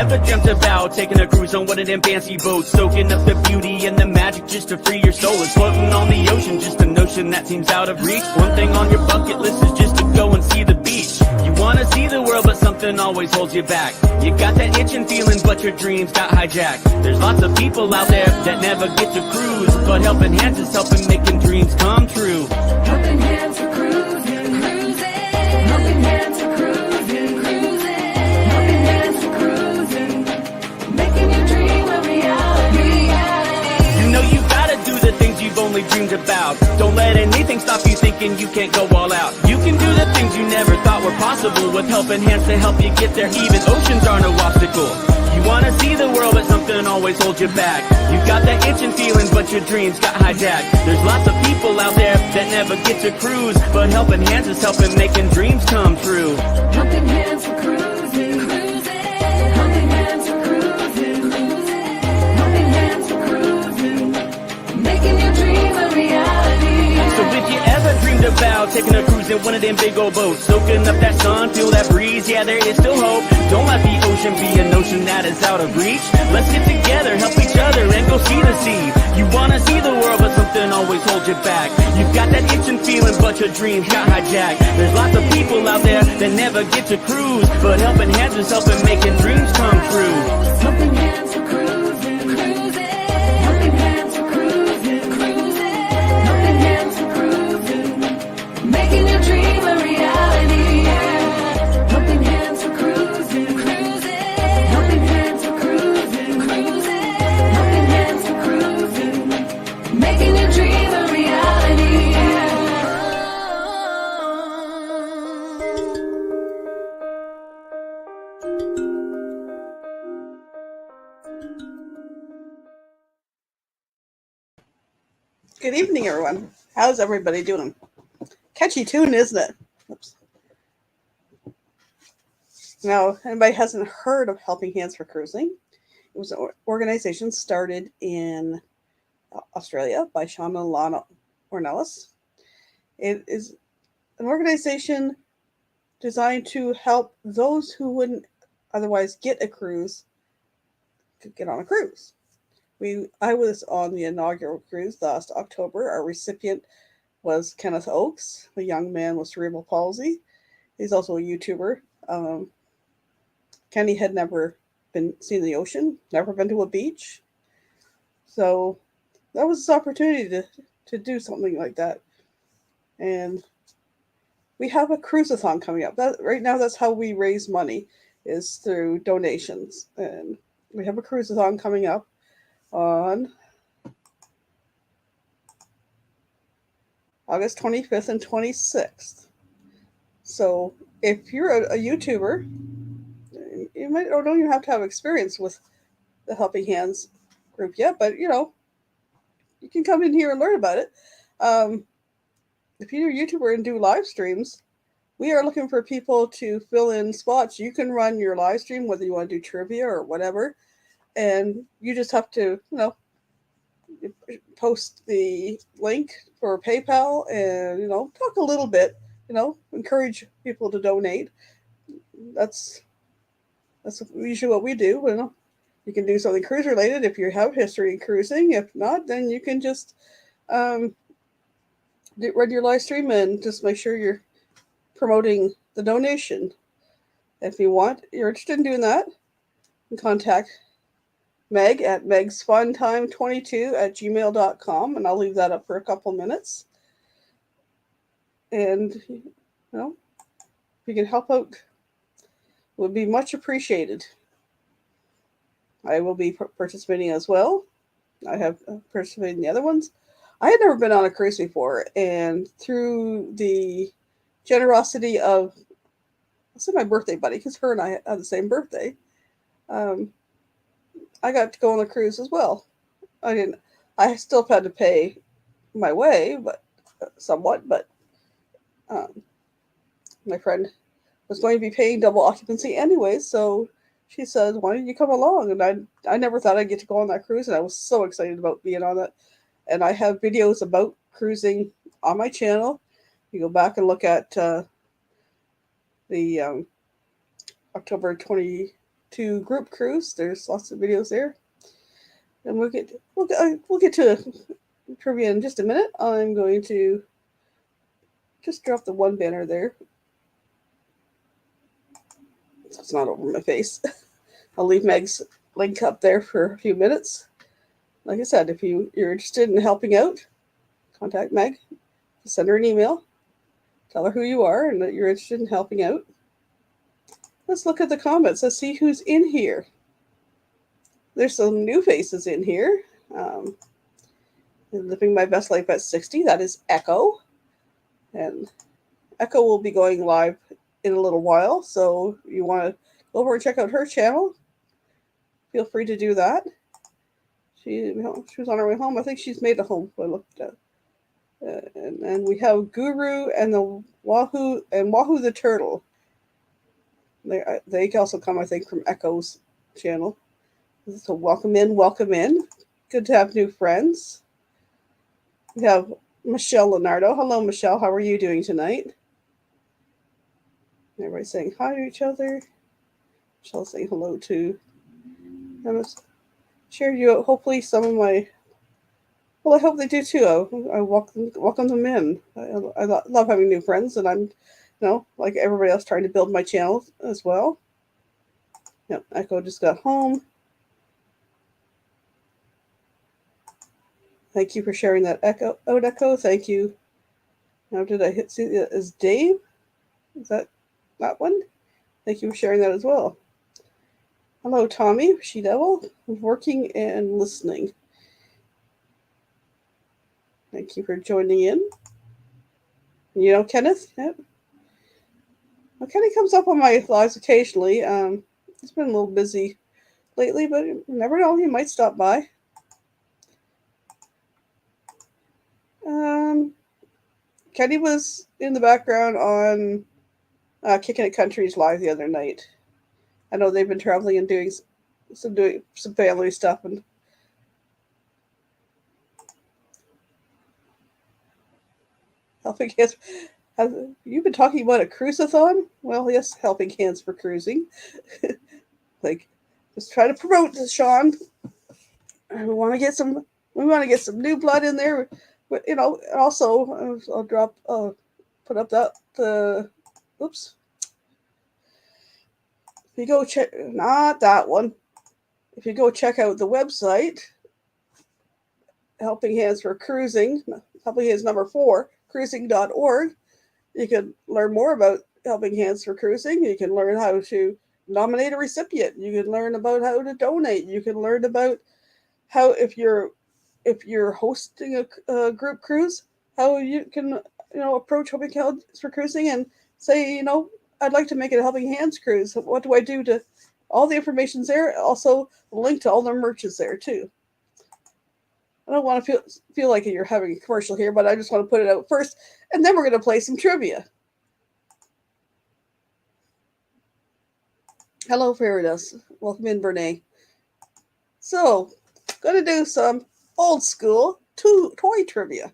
ever dreamt about taking a cruise on one of them fancy boats, soaking up the beauty and the magic just to free your soul? It's floating on the ocean, just a notion that seems out of reach. One thing on your bucket list is just to go and see the beach. You wanna see the world, but something always holds you back. You got that itching feeling, but your dreams got hijacked. There's lots of people out there that never get to cruise, but Helping Hands is helping making dreams come true. Helping Hands for cruising, cruising. Helping Hands for cruising, cruising. Helping Hands for cruising, making your dream a reality. You know you gotta do the things you've only dreamed about. Don't let anything stop you thinking you can't go all out. You can do the things you never thought were possible with Helping Hands to help you get there. Even oceans are no obstacle. You wanna see the world, but something always holds you back. You got that itching feeling, but your dreams got hijacked. There's lots of people out there that never get to cruise, but Helping Hands is helping making dreams come true. Helping Hands for cruising, cruising. Helping Hands for cruising, cruising. Helping Hands for cruising, making your dream a reality. So if you ever dreamed about taking a cruise in one of them big old boats, soaking up that sun, feel that breeze, yeah, there is still hope. Don't let the ocean be a notion that is out of reach. Let's get together, help each other, and go see the sea. You wanna see the world, but something always holds you back. You've got that itching feeling, but your dreams got hijacked. There's lots of people out there that never get to cruise, but Helping Hands is helping making dreams come true. Helping Hands for cruising, cruising. Helping Hands for cruising, cruising. Helping Hands for cruising, making your dream a reality. Helping Hands for cruising, cruising. Helping Hands for cruising, cruising. Helping Hands for cruising, making your dream a reality. Good evening, everyone. How's everybody doing? Catchy tune, isn't it? Oops. Now, anybody hasn't heard of Helping Hands for Cruising? It was an organization started in Australia by Sean and Lana Ornelas. It is an organization designed to help those who wouldn't otherwise get a cruise to get on a cruise. I was on the inaugural cruise last October. Our recipient was Kenneth Oakes, a young man with cerebral palsy. He's also a YouTuber. Kenny had never seen the ocean, never been to a beach. So that was his opportunity to do something like that. And we have a cruise-a-thon coming up. Right now, that's how we raise money, is through donations. And we have a cruise-a-thon coming up on August 25th and 26th. So if you're a YouTuber, you might don't even have to have experience with the Helping Hands group yet, but you can come in here and learn about it. If you're a YouTuber and do live streams, we are looking for people to fill in spots. You can run your live stream, whether you want to do trivia or whatever. And you just have to, post the link for PayPal and, talk a little bit, encourage people to donate. That's usually what we do. You can do something cruise related if you have history in cruising. If not, then you can just run your live stream and just make sure you're promoting the donation. If you're interested in doing that, you can contact Meg at megsfuntime22@gmail.com, and I'll leave that up for a couple minutes. And, if you can help out, it would be much appreciated. I will be participating as well. I have participated in the other ones. I had never been on a cruise before, and through the generosity of, I'll say my birthday buddy, because her and I have the same birthday, I got to go on the cruise as well. I still had to pay my way, but somewhat, but my friend was going to be paying double occupancy anyway, so she said, why don't you come along? And I never thought I'd get to go on that cruise, and I was so excited about being on it. And I have videos about cruising on my channel. You go back and look at the October 22 to Group Cruise. There's lots of videos there, and we'll get to trivia in just a minute. I'm going to just drop the one banner there, so it's not over my face. I'll leave Meg's link up there for a few minutes. Like I said, if you're interested in helping out, contact Meg. Send her an email. Tell her who you are and that you're interested in helping out. Let's look at the comments. Let's see who's in here. There's some new faces in here. Living My Best Life at 60. That is Echo. And Echo will be going live in a little while. So you want to go over and check out her channel, feel free to do that. She was on her way home. I think she's made it home. I looked at. And we have Guru and the Wahoo the Turtle. They also come, I think, from Echo's channel. So welcome in, welcome in. Good to have new friends. We have Michelle Leonardo. Hello, Michelle. How are you doing tonight? Everybody saying hi to each other. Michelle's saying hello to. I shared you out. Hopefully, some of my. Well, I hope they do too. I welcome them in. I love having new friends, and I'm, like everybody else, trying to build my channel as well. Yep, Echo just got home. Thank you for sharing that, Echo. Oh, Echo, thank you. Now, did I see it as Dave? Is that one? Thank you for sharing that as well. Hello, Tommy, She Devil, working and listening. Thank you for joining in. Kenneth? Yep. Well, Kenny comes up on my lives occasionally. He's been a little busy lately, but you never know, he might stop by. Kenny was in the background on Kicking It Country's live the other night. I know they've been traveling and doing some family stuff, and Helping Hands. Have you been talking about a cruise-a-thon? Well, yes, Helping Hands for Cruising. Just try to promote this, Sean. We want to get some new blood in there. And also I'll put up the. Oops. If you go check, not that one. If you go check out the website, Helping Hands for Cruising, Helping Hands number 4, cruising.org, you can learn more about Helping Hands for Cruising. You can learn how to nominate a recipient. You can learn about how to donate. You can learn about how if you're hosting a group cruise, how you can approach Helping Hands for Cruising and say, I'd like to make it a Helping Hands cruise. What do I do to? All the information's there. Also, link to all their merch is there too. I don't want to feel like you're having a commercial here, but I just want to put it out first, and then we're going to play some trivia. Hello, Paradise. Welcome in, Brene. So, going to do some old school toy trivia.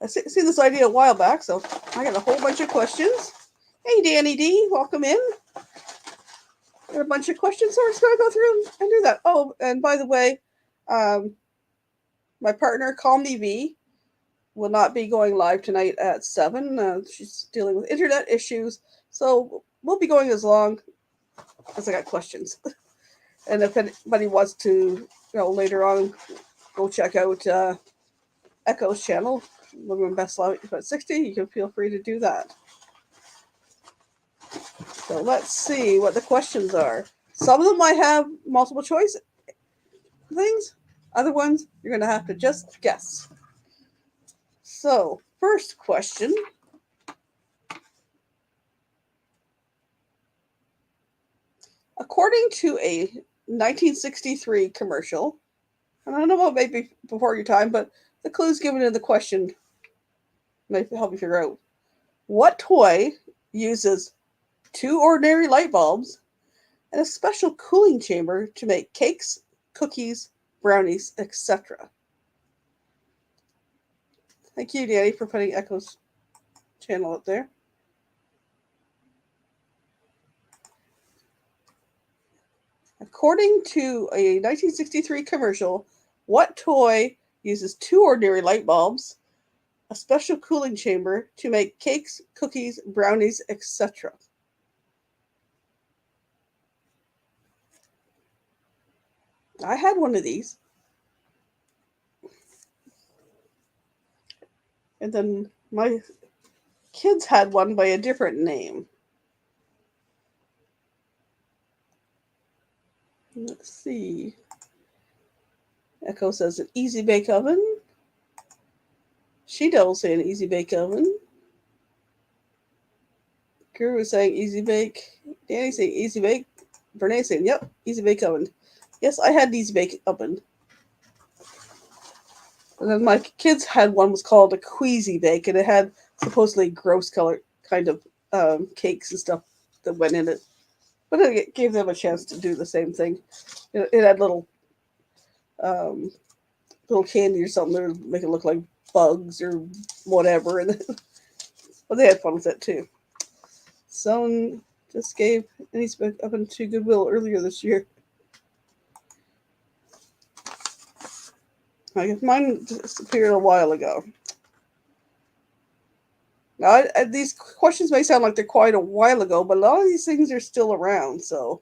I seen this idea a while back, so I got a whole bunch of questions. Hey, Danny D, welcome in. Got a bunch of questions, so we're just going to go through and do that. Oh, and by the way, my partner, Call Me V, will not be going live tonight at 7. She's dealing with internet issues, so we'll be going as long as I got questions. And if anybody wants to, later on, go check out Echo's channel, Living My Best Life at 60, you can feel free to do that. So let's see what the questions are. Some of them might have multiple choice things. Other ones, you're going to have to just guess. So, first question. According to a 1963 commercial, and I don't know what maybe before your time, but the clues given in the question may help you figure out. What toy uses 2 ordinary light bulbs and a special cooling chamber to make cakes, cookies, brownies, etc.? Thank you, Danny, for putting Echo's channel up there. According to a 1963 commercial, what toy uses two ordinary light bulbs, a special cooling chamber to make cakes, cookies, brownies, etc.? I had one of these. And then my kids had one by a different name. Let's see. Echo says an easy bake oven. She Devil saying easy bake oven. Guru saying easy bake. Danny saying easy bake. Brene saying, yep, easy bake oven. Yes, I had easy bake oven. And then my kids had one was called a Queasy Bake, and it had supposedly gross color kind of cakes and stuff that went in it. But it gave them a chance to do the same thing. It had little candy or something that would make it look like bugs or whatever. And but they had fun with it too. Someone just gave an easy bake oven to Goodwill earlier this year. I guess mine disappeared a while ago. Now, these questions may sound like they're quite a while ago, but a lot of these things are still around. So,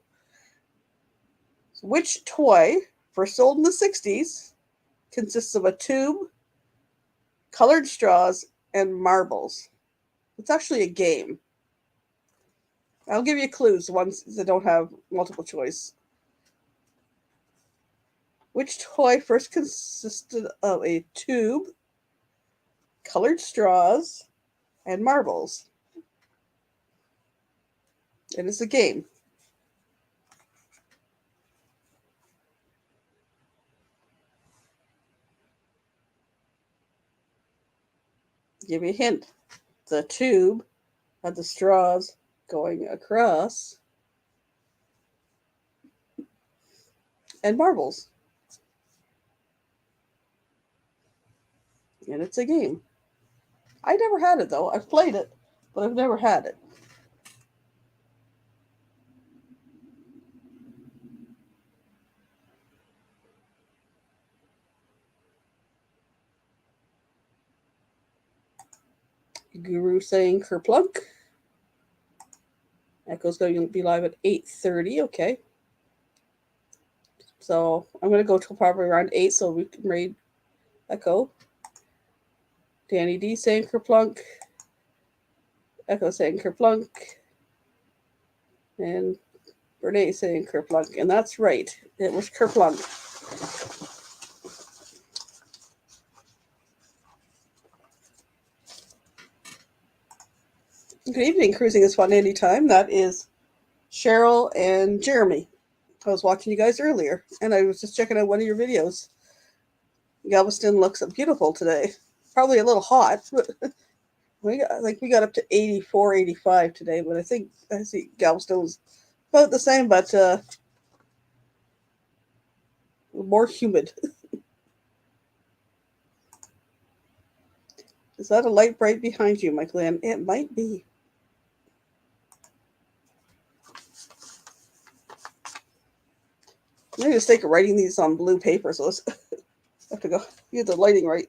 which toy, first sold in the 60s, consists of a tube, colored straws, and marbles? It's actually a game. I'll give you clues, the ones that don't have multiple choice. Which toy first consisted of a tube, colored straws, and marbles? It is a game. Give you a hint. The tube had the straws going across, and marbles. And it's a game. I never had it though. I've played it, but I've never had it. Guru saying Kerplunk. Echo's going to be live at 8:30. Okay. So I'm going to go till probably around 8 so we can read Echo. Danny D saying Kerplunk. Echo saying Kerplunk. And Renee saying Kerplunk. And that's right. It was Kerplunk. Good evening. Cruising is fun anytime. That is Cheryl and Jeremy. I was watching you guys earlier, and I was just checking out one of your videos. Galveston looks beautiful today. Probably a little hot, but we got up to 84, 85 today. But I see Galveston was about the same, but more humid. Is that a light bright behind you, Michael Ann? It might be. I'm going to mistake of writing these on blue paper, so let's have to go get the lighting right.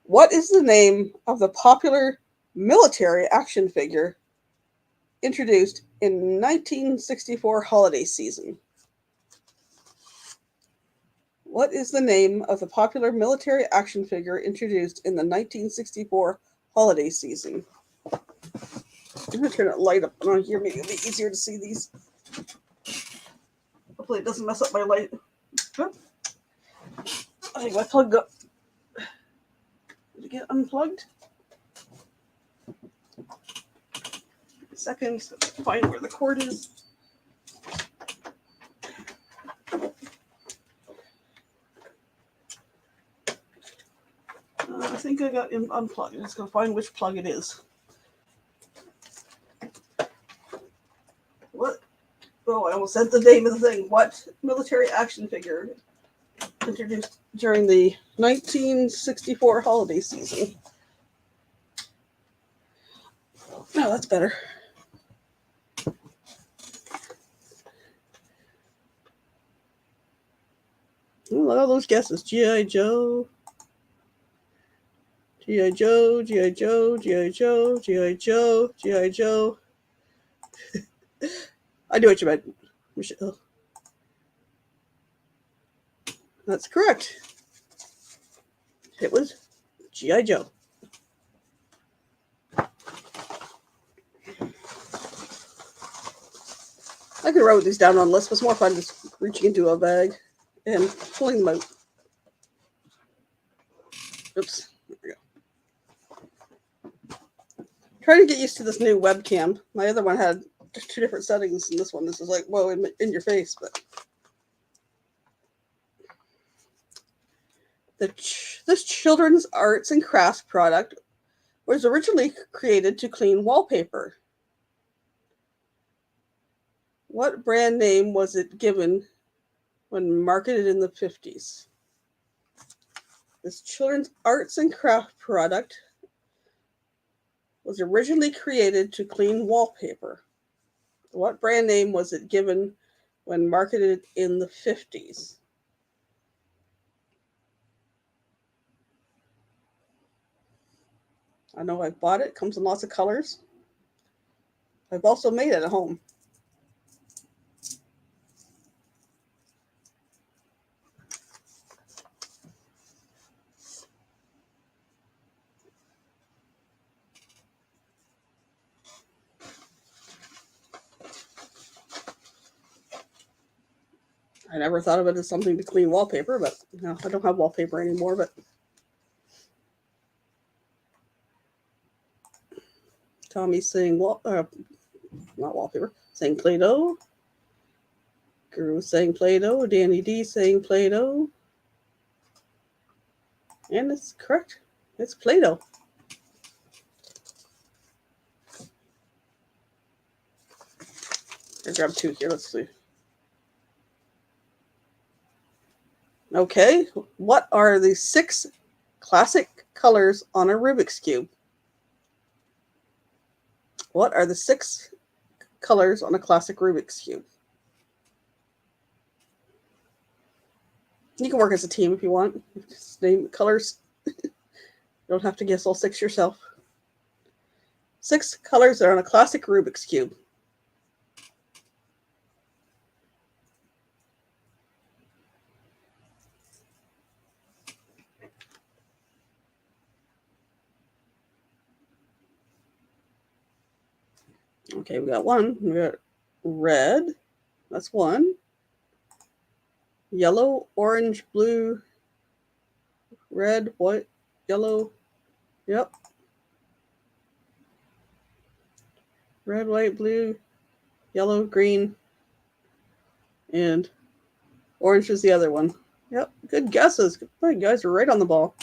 What is the name of the popular military action figure introduced in 1964 holiday season? What is the name of the popular military action figure introduced in the 1964 holiday season? I'm going to turn that light up on here. Maybe it'll be easier to see these. Hopefully it doesn't mess up my light. I think my plug got... Did it get unplugged? Seconds to find where the cord is. I think I got him unplugged. I'm just going to find which plug it is. What? Oh, I almost said the name of the thing. What military action figure introduced during the 1964 holiday season? Oh, that's better. Ooh, look at all those guesses. G.I. Joe. G.I. Joe, G.I. Joe, G.I. Joe, G.I. Joe, G.I. Joe. I knew what you meant, Michelle. That's correct. It was G.I. Joe. I could write these down on a list. It was more fun just reaching into a bag and pulling them out. Oops. There we go. Trying to get used to this new webcam. My other one had two different settings, and this is like, whoa, in your face. But this children's arts and crafts product was originally created to clean wallpaper. What brand name was it given when marketed in the 50s? This children's arts and craft product was originally created to clean wallpaper. What brand name was it given when marketed in the 50s? I know I've bought it. It comes in lots of colors. I've also made it at home. I never thought of it as something to clean wallpaper, but I don't have wallpaper anymore. But Tommy's saying not wallpaper, saying Play-Doh. Guru saying Play-Doh. Danny D saying Play-Doh. And it's correct. It's Play-Doh. I'll grab two here. Let's see. Okay, what are the 6 classic colors on a Rubik's Cube? What are the 6 colors on a classic Rubik's Cube? You can work as a team if you want. Just name colors. You don't have to guess all 6 yourself. 6 colors are on a classic Rubik's Cube. Okay, we got one. We got red. That's one. Yellow, orange, blue, red, white, yellow. Yep. Red, white, blue, yellow, green, and orange is the other one. Yep, good guesses. You guys are right on the ball.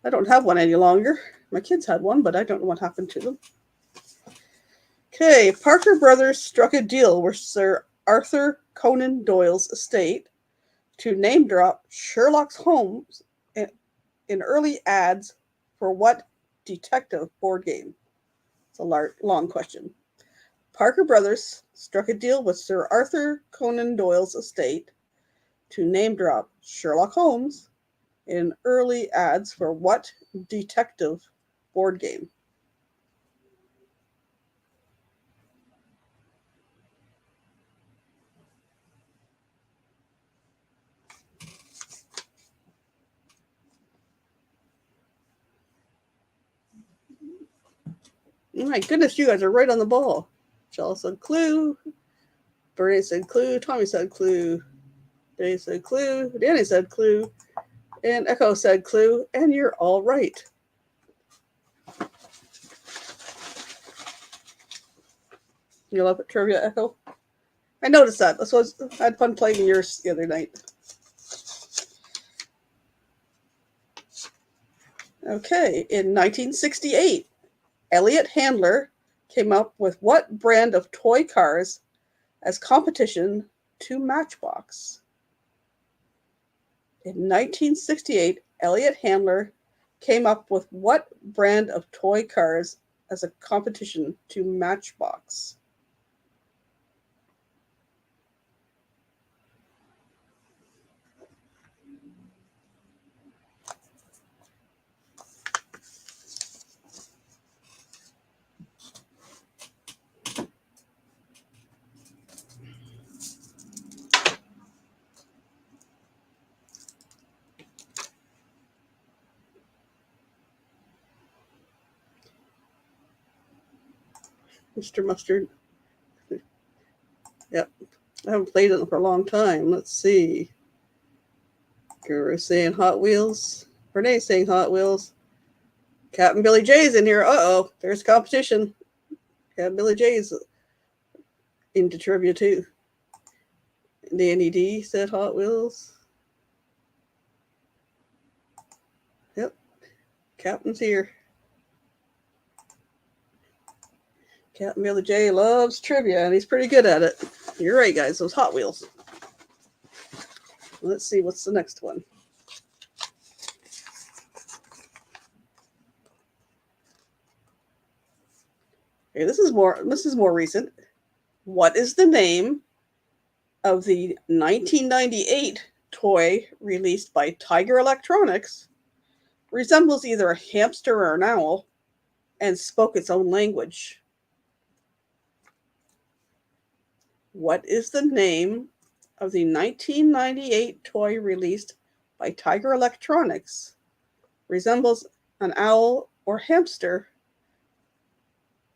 I don't have one any longer. My kids had one, but I don't know what happened to them. Okay, Parker Brothers struck a deal with Sir Arthur Conan Doyle's estate to name drop Sherlock Holmes in early ads for what detective board game? It's a long question. Parker Brothers struck a deal with Sir Arthur Conan Doyle's estate to name drop Sherlock Holmes in early ads for what detective board game? Oh my goodness, you guys are right on the ball. Michelle said Clue. Bernie said Clue. Tommy said Clue. Dave said Clue. Danny said Clue. And Echo said Clue. And you're all right. You love it, trivia, Echo? I noticed that. I had fun playing yours the other night. Okay, in 1968, Elliot Handler came up with what brand of toy cars as competition to Matchbox? In 1968, Elliot Handler came up with what brand of toy cars as a competition to Matchbox? Mr. Mustard. Yep. I haven't played it for a long time. Let's see. Guru saying Hot Wheels. Renee saying Hot Wheels. Captain Billy J's in here. Uh-oh. There's competition. Captain Billy J's into trivia too. Danny D said Hot Wheels. Yep. Captain's here. Captain Billy J loves trivia, and he's pretty good at it. You're right, guys. Those Hot Wheels. Let's see. What's the next one? Okay, this is more recent. What is the name of the 1998 toy released by Tiger Electronics? Resembles either a hamster or an owl, and spoke its own language. What is the name of the 1998 toy released by Tiger Electronics? Resembles an owl or hamster,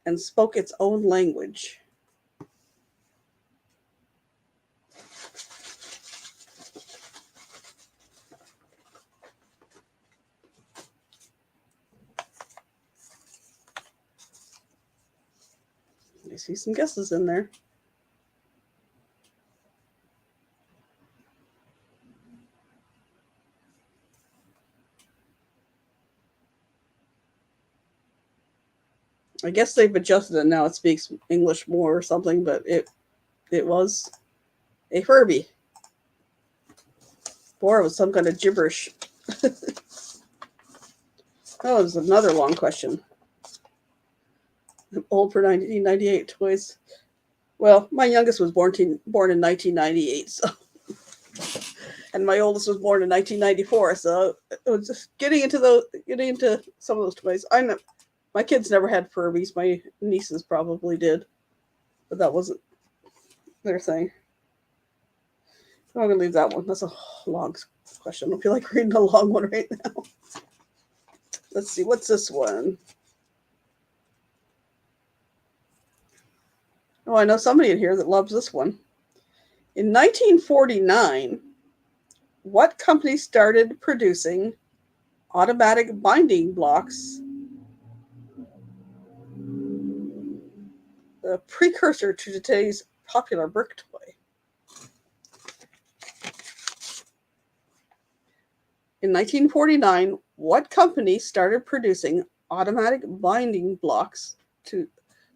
and spoke its own language. I see some guesses in there. I guess they've adjusted it now. It speaks English more or something, but it was a Furby. Or it was some kind of gibberish. Oh, there's another long question. I'm old for 1998 toys. Well, my youngest was born in 1998, so, and my oldest was born in 1994. So it was just getting into some of those toys. My kids never had Furbies. My nieces probably did, but that wasn't their thing. I'm gonna leave that one. That's a long question. I don't feel like reading a long one right now. Let's see. What's this one? Oh, I know somebody in here that loves this one. In 1949, what company started producing automatic binding blocks, the precursor to today's popular brick toy? In 1949, what company started producing automatic binding blocks, to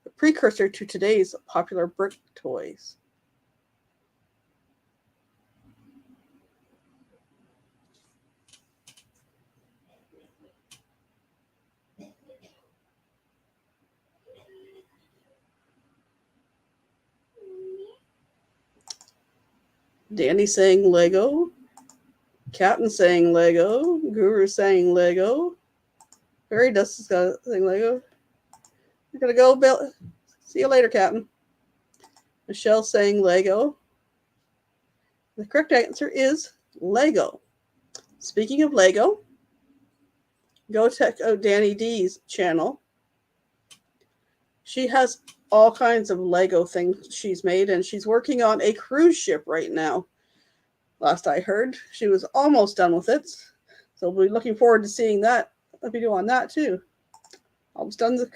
the precursor to today's popular brick toys? Danny saying Lego. Captain saying Lego. Guru saying Lego. Fairy Dust has got saying Lego. You're gonna go, Bill. See you later, Captain. Michelle saying Lego. The correct answer is Lego. Speaking of Lego, go check out Danny D's channel. She has all kinds of Lego things she's made, and she's working on a cruise ship right now. Last I heard, she was almost done with it. So we'll be looking forward to seeing that, a video on that too. Almost done the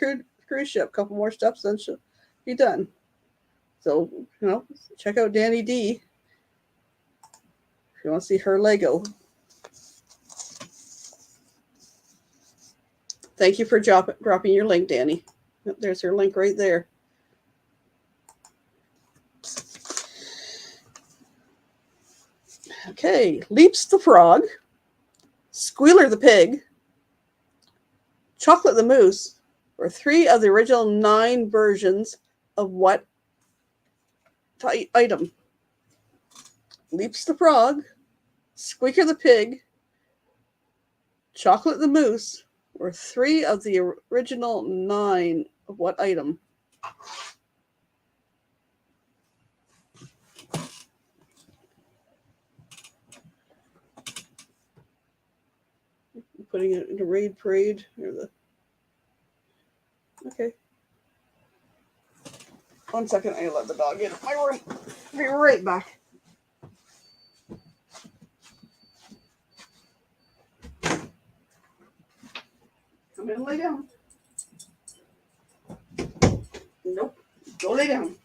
cruise ship. A couple more steps, then she'll be done. So, check out Danny D if you want to see her Lego. Thank you for dropping your link, Danny. There's her link right there. Okay, Leaps the Frog, Squealer the Pig, Chocolate the Moose were 3 of the original 9 versions of what item? Leaps the Frog, Squeaker the Pig, Chocolate the Moose were 3 of the original 9 of what item? Putting it in a raid parade. Okay. 1 second, I let the dog in my room. Be right back. Come in and lay down. Nope. Go lay down.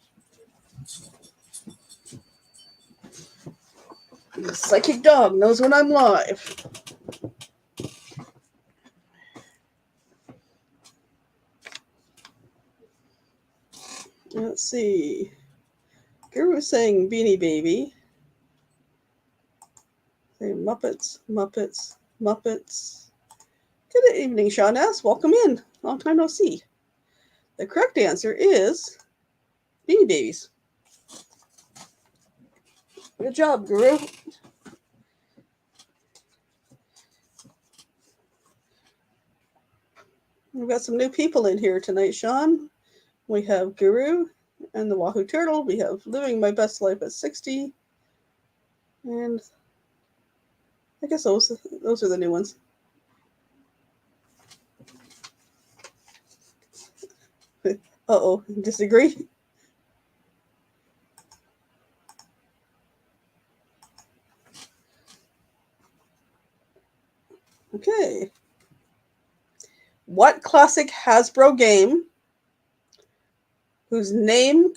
The psychic dog knows when I'm live. Let's see. Guru saying Beanie Baby. Saying Muppets, Muppets, Muppets. Good evening, Sean S. Welcome in. Long time no see. The correct answer is Beanie Babies. Good job, Guru. We've got some new people in here tonight, Sean. We have Guru and the Wahoo Turtle. We have Living My Best Life at 60. And I guess those are the new ones. Uh-oh, disagree? Okay. What classic Hasbro game whose name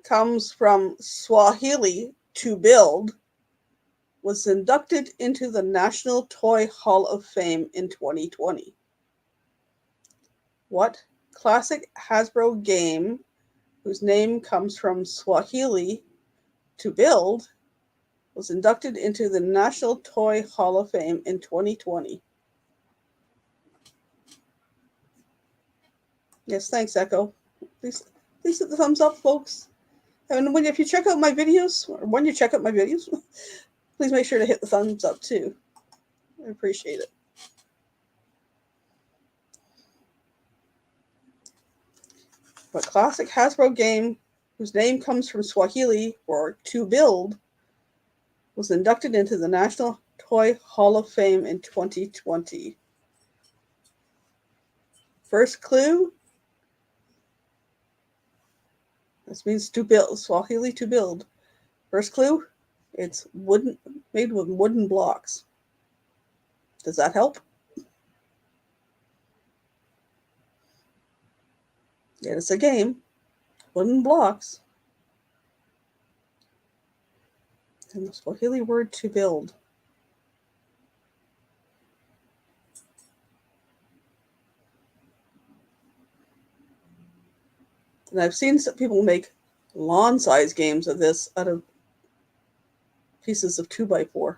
comes from Swahili to build was inducted into the National Toy Hall of Fame in 2020? What classic Hasbro game whose name comes from Swahili to build was inducted into the National Toy Hall of Fame in 2020? Yes, thanks, Echo. Please hit the thumbs up, folks. And if you check out my videos, or when you check out my videos, please make sure to hit the thumbs up too. I appreciate it. What classic Hasbro game whose name comes from Swahili or to build was inducted into the National Toy Hall of Fame in 2020? First clue. This means to build, Swahili to build. First clue, it's wooden, made with wooden blocks. Does that help? Yeah, it's a game. Wooden blocks. And the Swahili word to build. And I've seen some people make lawn-size games of this out of pieces of 2x4.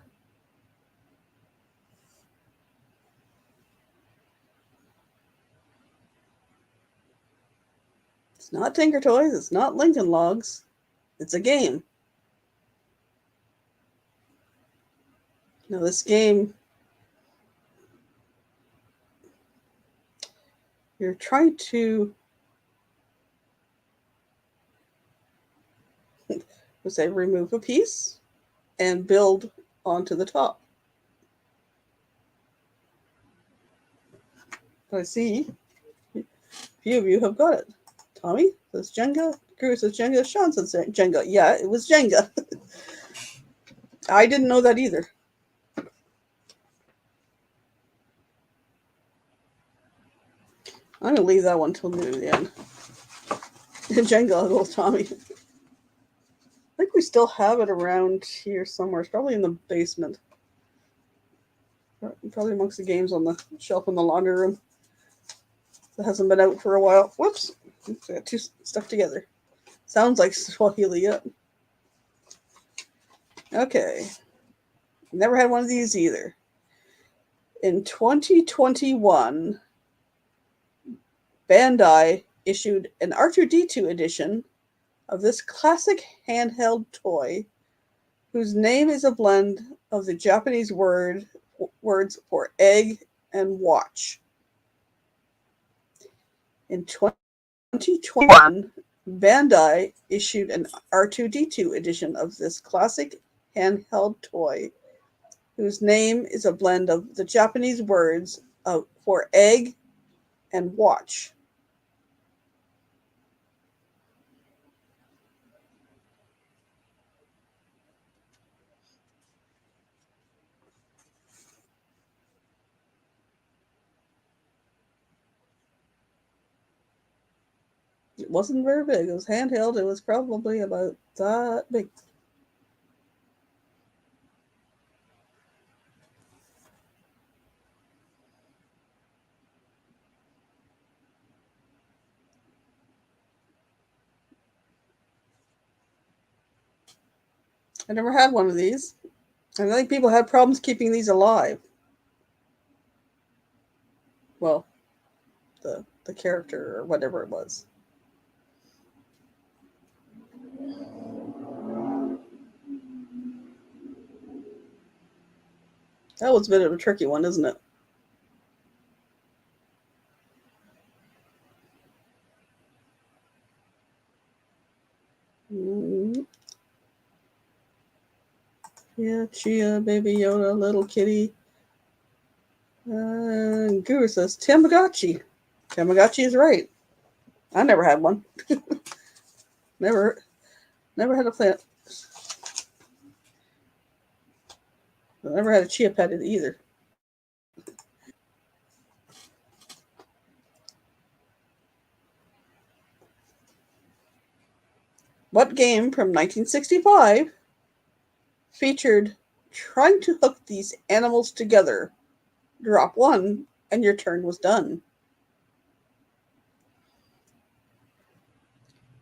It's not Tinker Toys. It's not Lincoln Logs. It's a game. Now this game, you're trying to say remove a piece and build onto the top. I see a few of you have got it. Tommy says Jenga. Guru says Jenga. Sean says Jenga. Yeah, it was Jenga. I didn't know that either. I'm going to leave that one till near the end. Jenga, I'll go with Tommy. I think we still have it around here somewhere. It's probably in the basement. Probably amongst the games on the shelf in the laundry room. That hasn't been out for a while. Whoops. I got two stuck together. Sounds like Swahili yet. Okay. Never had one of these either. In 2021, Bandai issued an R2-D2 edition of this classic handheld toy whose name is a blend of the Japanese words for egg and watch. In 2021, Bandai issued an R2-D2 edition of this classic handheld toy whose name is a blend of the Japanese words for egg and watch. It wasn't very big. It was handheld. It was probably about that big. I never had one of these. And I think people had problems keeping these alive. Well, the character or whatever it was. That was a bit of a tricky one, isn't it? Mm. Yeah, Chia, Baby Yoda, Little Kitty. Guru says Tamagotchi. Tamagotchi is right. I never had one. Never, never had a plant. I never had a Chia pet either. What game from 1965 featured trying to hook these animals together? Drop one, and your turn was done.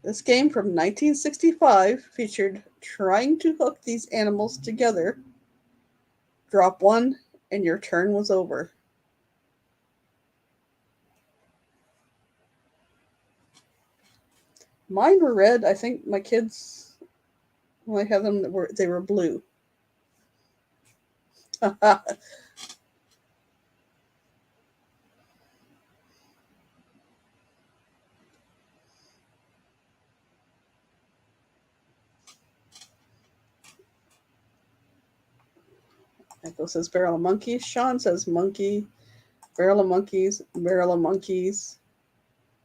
This game from 1965 featured trying to hook these animals together. Drop one, and your turn was over. Mine were red. I think my kids, when I had them, they were blue. Echo says barrel of monkeys. Sean says monkey. Barrel of monkeys. Barrel of monkeys.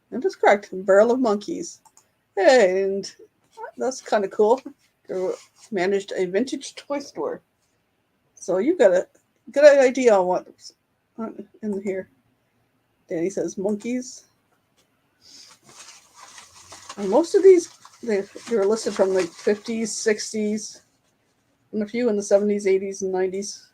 That is correct. Barrel of monkeys. And that's kind of cool. Managed a vintage toy store. So you've got a good idea on what's in here. Danny says monkeys. And most of these, they were listed from the 50s, 60s, and a few in the 70s, 80s, and 90s.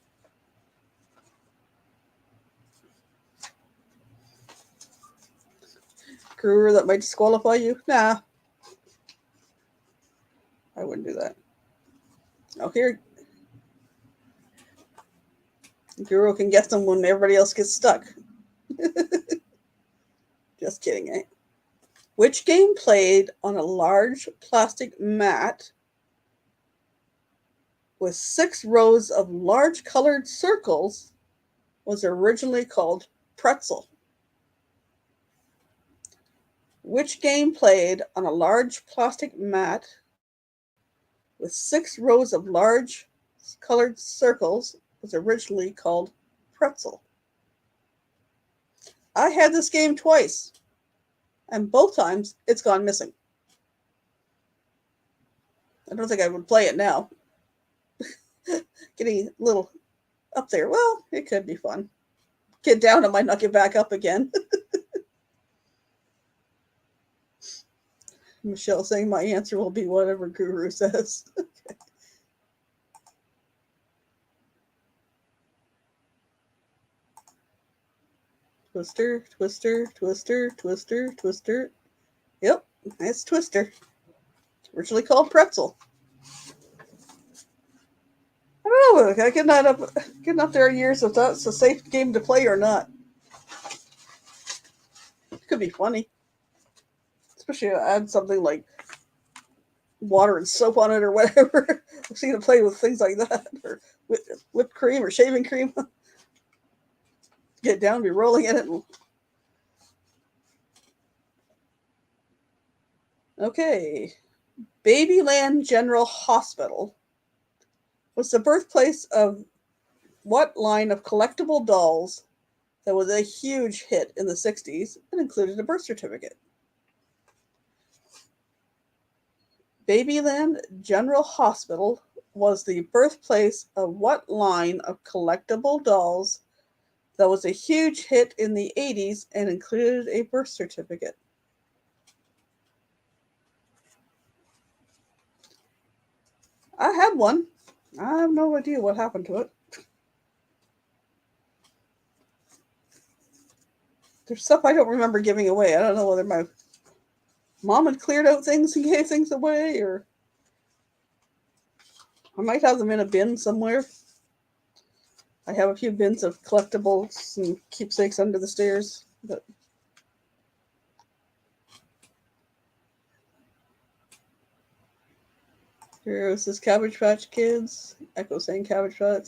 Guru, that might disqualify you? Nah. I wouldn't do that. Oh, here. Guru can get them when everybody else gets stuck. Just kidding, eh? Which game played on a large plastic mat with 6 rows of large colored circles was originally called Pretzel? Which game played on a large plastic mat with 6 rows of large colored circles was originally called Pretzel? I had this game twice, and both times it's gone missing. I don't think I would play it now. Getting a little up there. Well, it could be fun. Get down, I might not get back up again. Michelle saying my answer will be whatever Guru says. Okay. Twister, Twister, Twister, Twister, Twister. Yep, it's Twister. Originally called Pretzel. I don't know. Getting up there in years if that's a safe game to play or not. It could be funny. Especially add something like water and soap on it or whatever. I've seen it play with things like that. Or whipped cream or shaving cream. Get down, be rolling in it. Okay. Babyland General Hospital was the birthplace of what line of collectible dolls that was a huge hit in the 60s and included a birth certificate? Babyland General Hospital was the birthplace of what line of collectible dolls that was a huge hit in the 80s and included a birth certificate? I had one. I have no idea what happened to it. There's stuff I don't remember giving away. I don't know whether my mom had cleared out things and gave things away, or I might have them in a bin somewhere. I have a few bins of collectibles and keepsakes under the stairs. But here this Cabbage Patch Kids. Echo saying Cabbage Patch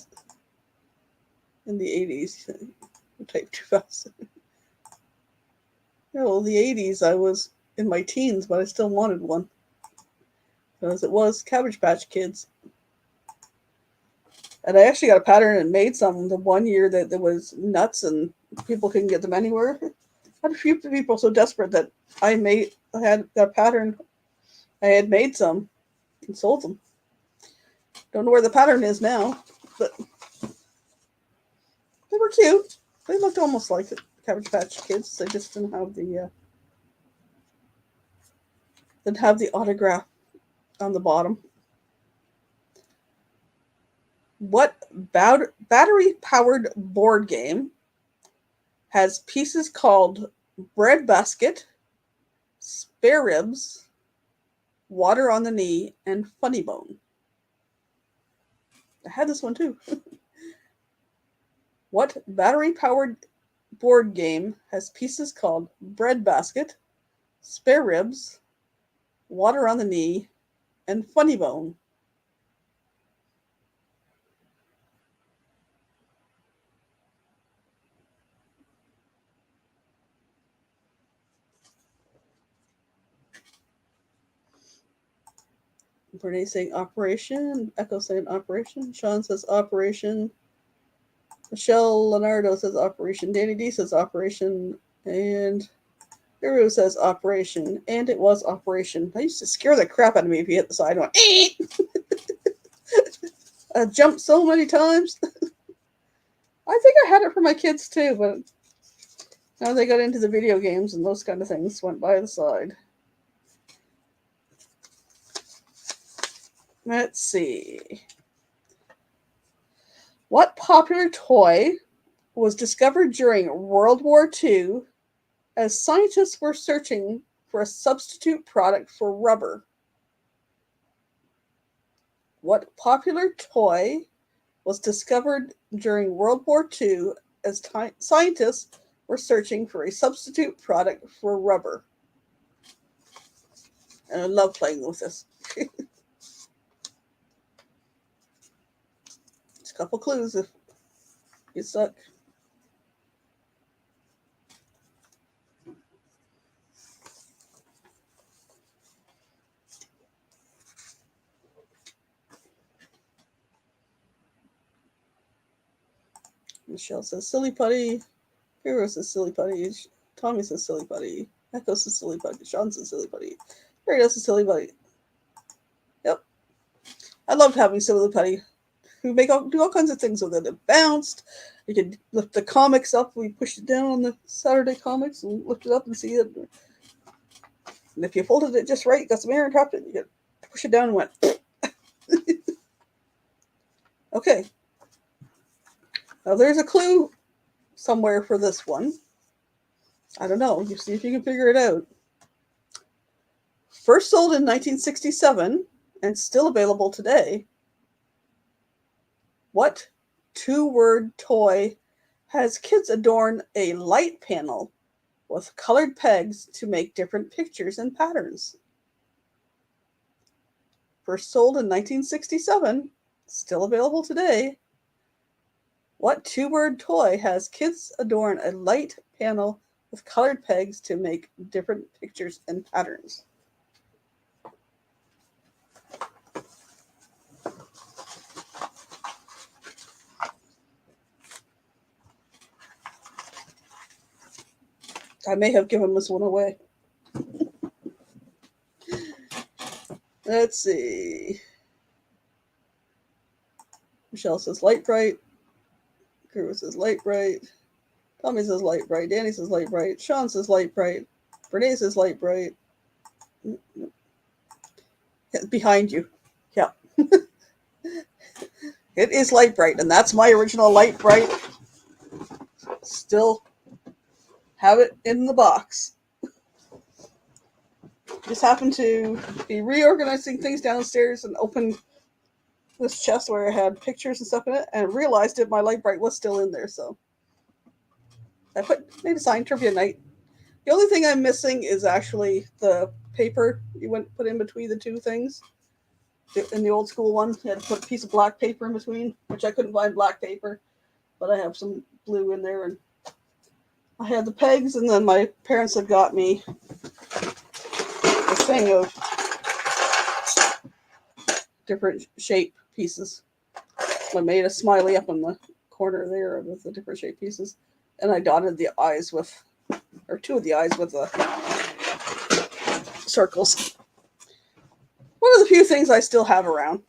in the 80s. Type 2000. Yeah, well, the 80s, I was in my teens, but I still wanted one. Because it was Cabbage Patch Kids. And I actually got a pattern and made some the one year that there was nuts and people couldn't get them anywhere. I had a few people so desperate that I had that pattern. I had made some and sold them. Don't know where the pattern is now, but they were cute. They looked almost like the Cabbage Patch Kids. They just didn't have the autograph on the bottom. What battery-powered board game has pieces called Bread Basket, Spare Ribs, Water on the Knee, and Funny Bone? I had this one too. What battery-powered board game has pieces called Bread Basket, Spare Ribs, Water on the Knee, and Funny Bone? Brene saying Operation. Echo saying Operation. Sean says Operation. Michelle Leonardo says Operation. Danny D says Operation. And Guru says Operation. And it was Operation. I used to scare the crap out of me if you hit the side. I went, I jumped so many times. I think I had it for my kids too, but now they got into the video games and those kind of things went by the side. Let's see. What popular toy was discovered during World War II as scientists were searching for a substitute product for rubber? What popular toy was discovered during World War II as scientists were searching for a substitute product for rubber? And I love playing with this. Couple clues if you suck. Michelle says silly putty. Hero says silly putty. Tommy says silly putty. Echo says silly putty. Sean says silly putty. Harry says silly putty. Yep. I loved having silly putty. We do all kinds of things with it. It bounced. You could lift the comics up. We pushed it down on the Saturday comics and lift it up and see it. And if you folded it just right, got some air and trapped it, you could push it down and went. Okay. Now there's a clue somewhere for this one. I don't know. You see if you can figure it out. First sold in 1967 and still available today. What two-word toy has kids adorn a light panel with colored pegs to make different pictures and patterns? First sold in 1967, still available today. What two-word toy has kids adorn a light panel with colored pegs to make different pictures and patterns? I may have given this one away. Let's see. Michelle says light bright. Guru says light bright. Tommy says light bright. Danny says light bright. Sean says light bright. Renee says light bright. Behind you. Yeah. It is Light Bright, and that's my original Light Bright. Still have it in the box. Just happened to be reorganizing things downstairs and opened this chest where I had pictures and stuff in it, and realized that my Light Bright was still in there. So I made a sign, trivia night. The only thing I'm missing is actually the paper you put in between the two things. In the old school one, you had to put a piece of black paper in between, which I couldn't find black paper, but I have some blue in there. And I had the pegs, and then my parents had got me a thing of different shape pieces. I made a smiley up in the corner there with the different shape pieces, and I dotted the eyes with, or two of the eyes with the circles. One of the few things I still have around.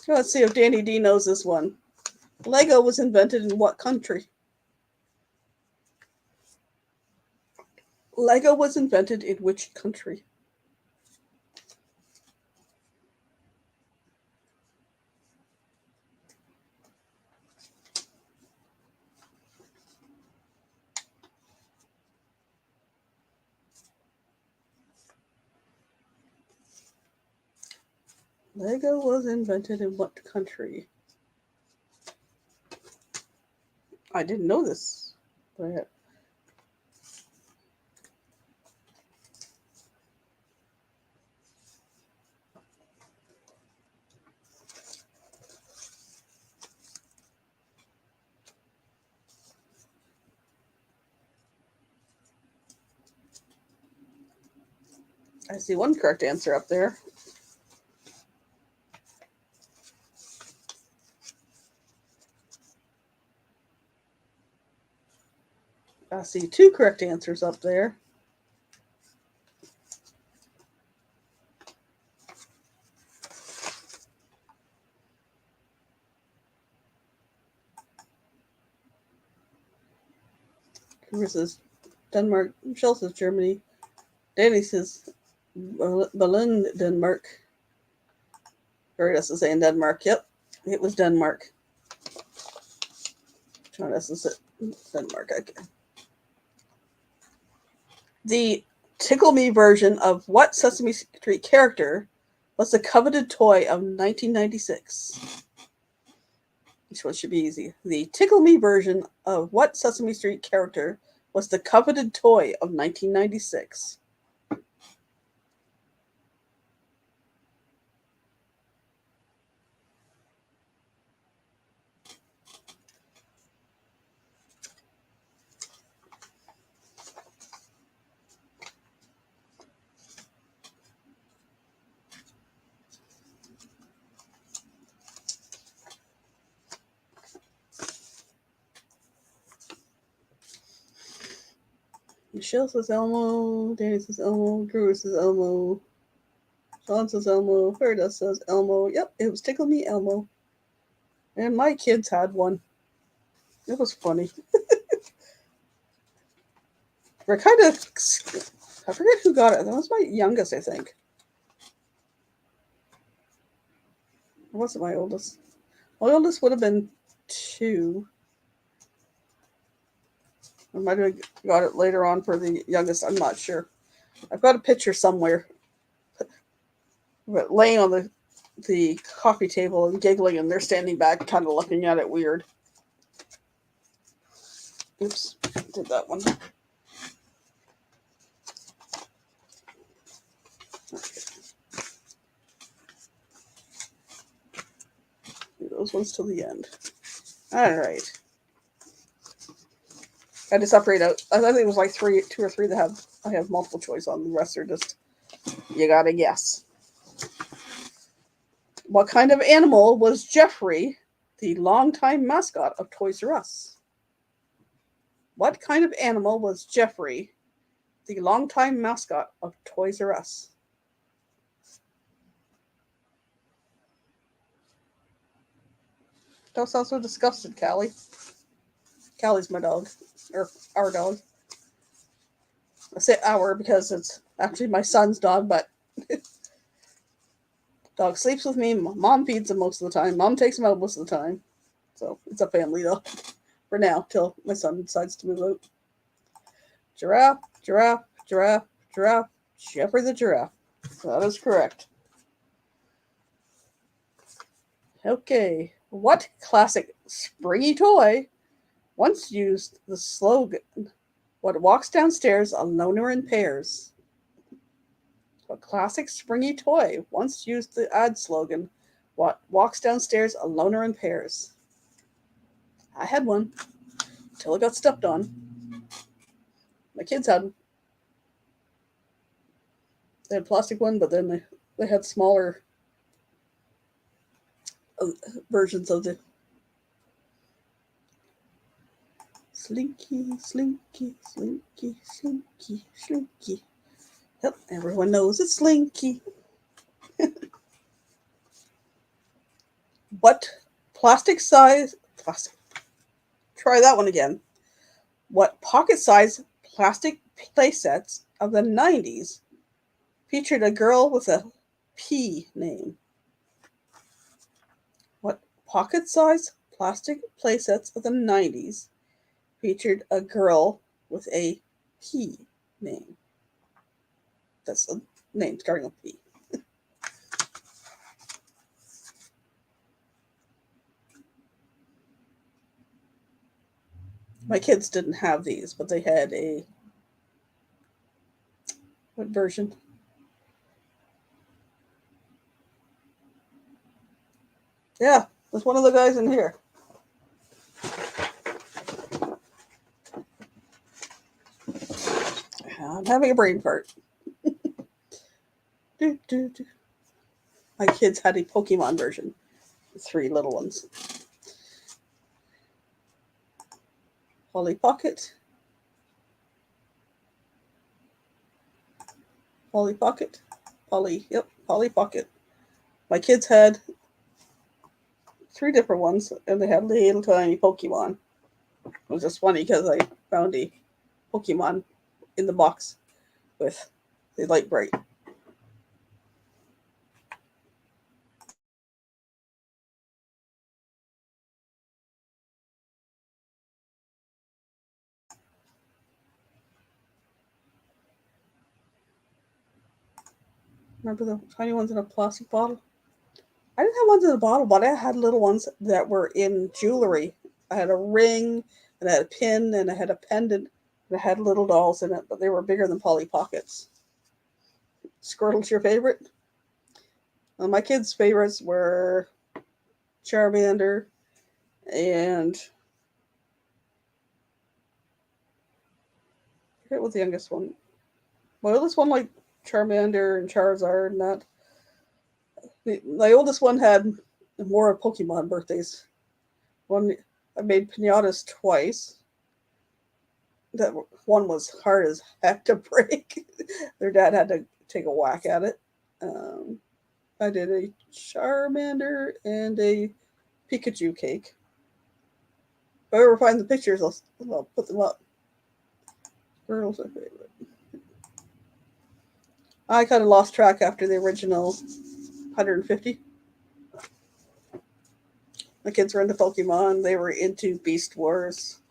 Let's see if Danny D knows this one. Lego was invented in what country? Lego was invented in which country? Lego was invented in what country? I didn't know this. But I see one correct answer up there. I see two correct answers up there. Cooper says Denmark. Michelle says Germany. Danny says Berlin, Denmark. Veritas is saying Denmark. Yep, it was Denmark. John S is Denmark. Okay. The Tickle Me version of what Sesame Street character was the coveted toy of 1996? This one should be easy. The Tickle Me version of what Sesame Street character was the coveted toy of 1996? Michelle says Elmo. Danny says Elmo. Drew says Elmo. Sean says Elmo. Ferda says Elmo. Yep, it was Tickle Me Elmo. And my kids had one. It was funny. We're kind of... I forget who got it. That was my youngest, I think. It wasn't my oldest. My oldest would have been 2. I might have got it later on for the youngest. I'm not sure. I've got a picture somewhere. But laying on the coffee table and giggling, and they're standing back kind of looking at it weird. Oops, did that one. Okay. Do those ones till the end. All right. I just separate out. I think it was like 2 or 3 that I have multiple choice on. The rest are just, you gotta guess. What kind of animal was Jeffrey, the longtime mascot of Toys R Us? What kind of animal was Jeffrey, the longtime mascot of Toys R Us? Don't sound so disgusted, Callie. Callie's my dog. Or our dog. I say our because it's actually my son's dog, but dog sleeps with me. Mom feeds him most of the time. Mom takes him out most of the time. So it's a family dog for now till my son decides to move out. Giraffe, giraffe, giraffe, giraffe. Jeffrey the giraffe. That is correct. Okay. What classic springy toy once used the slogan, "What walks downstairs alone or in pairs"? A classic springy toy once used the ad slogan, "What walks downstairs alone or in pairs"? I had one until it got stepped on. My kids had them. They had a plastic one, but then they had smaller versions of the Slinky, Slinky, Slinky, Slinky, Slinky. Yep, everyone knows it's Slinky. What plastic size, plastic, try that one again. What pocket-sized plastic playsets of the 90s featured a girl with a P name? What pocket-sized plastic playsets of the 90s featured a girl with a P name? That's a name starting with P. My kids didn't have these, but they had a, what version? Yeah, there's one of the guys in here. I'm having a brain fart. My kids had a Pokemon version. 3 little ones. Polly Pocket. Polly Pocket. Polly Pocket. My kids had 3 different ones, and they had little tiny Pokemon. It was just funny because I found a Pokemon in the box with the light bright. Remember the tiny ones in a plastic bottle? I didn't have ones in a bottle, but I had little ones that were in jewelry. I had a ring, and I had a pin, and I had a pendant, and I had little dolls in it, but they were bigger than Polly Pockets. Squirtle's your favorite? Well, my kids' favorites were Charmander and I forget what the youngest one. My oldest one liked Charmander and Charizard and that. My oldest one had more Pokemon birthdays. One I made pinatas twice. That one was hard as heck to break. Their dad had to take a whack at it. I did a Charmander and a Pikachu cake. If I ever find the pictures, I'll put them up. Girls are favorite. I kind of lost track after the original 150. My kids were into Pokemon. They were into Beast Wars.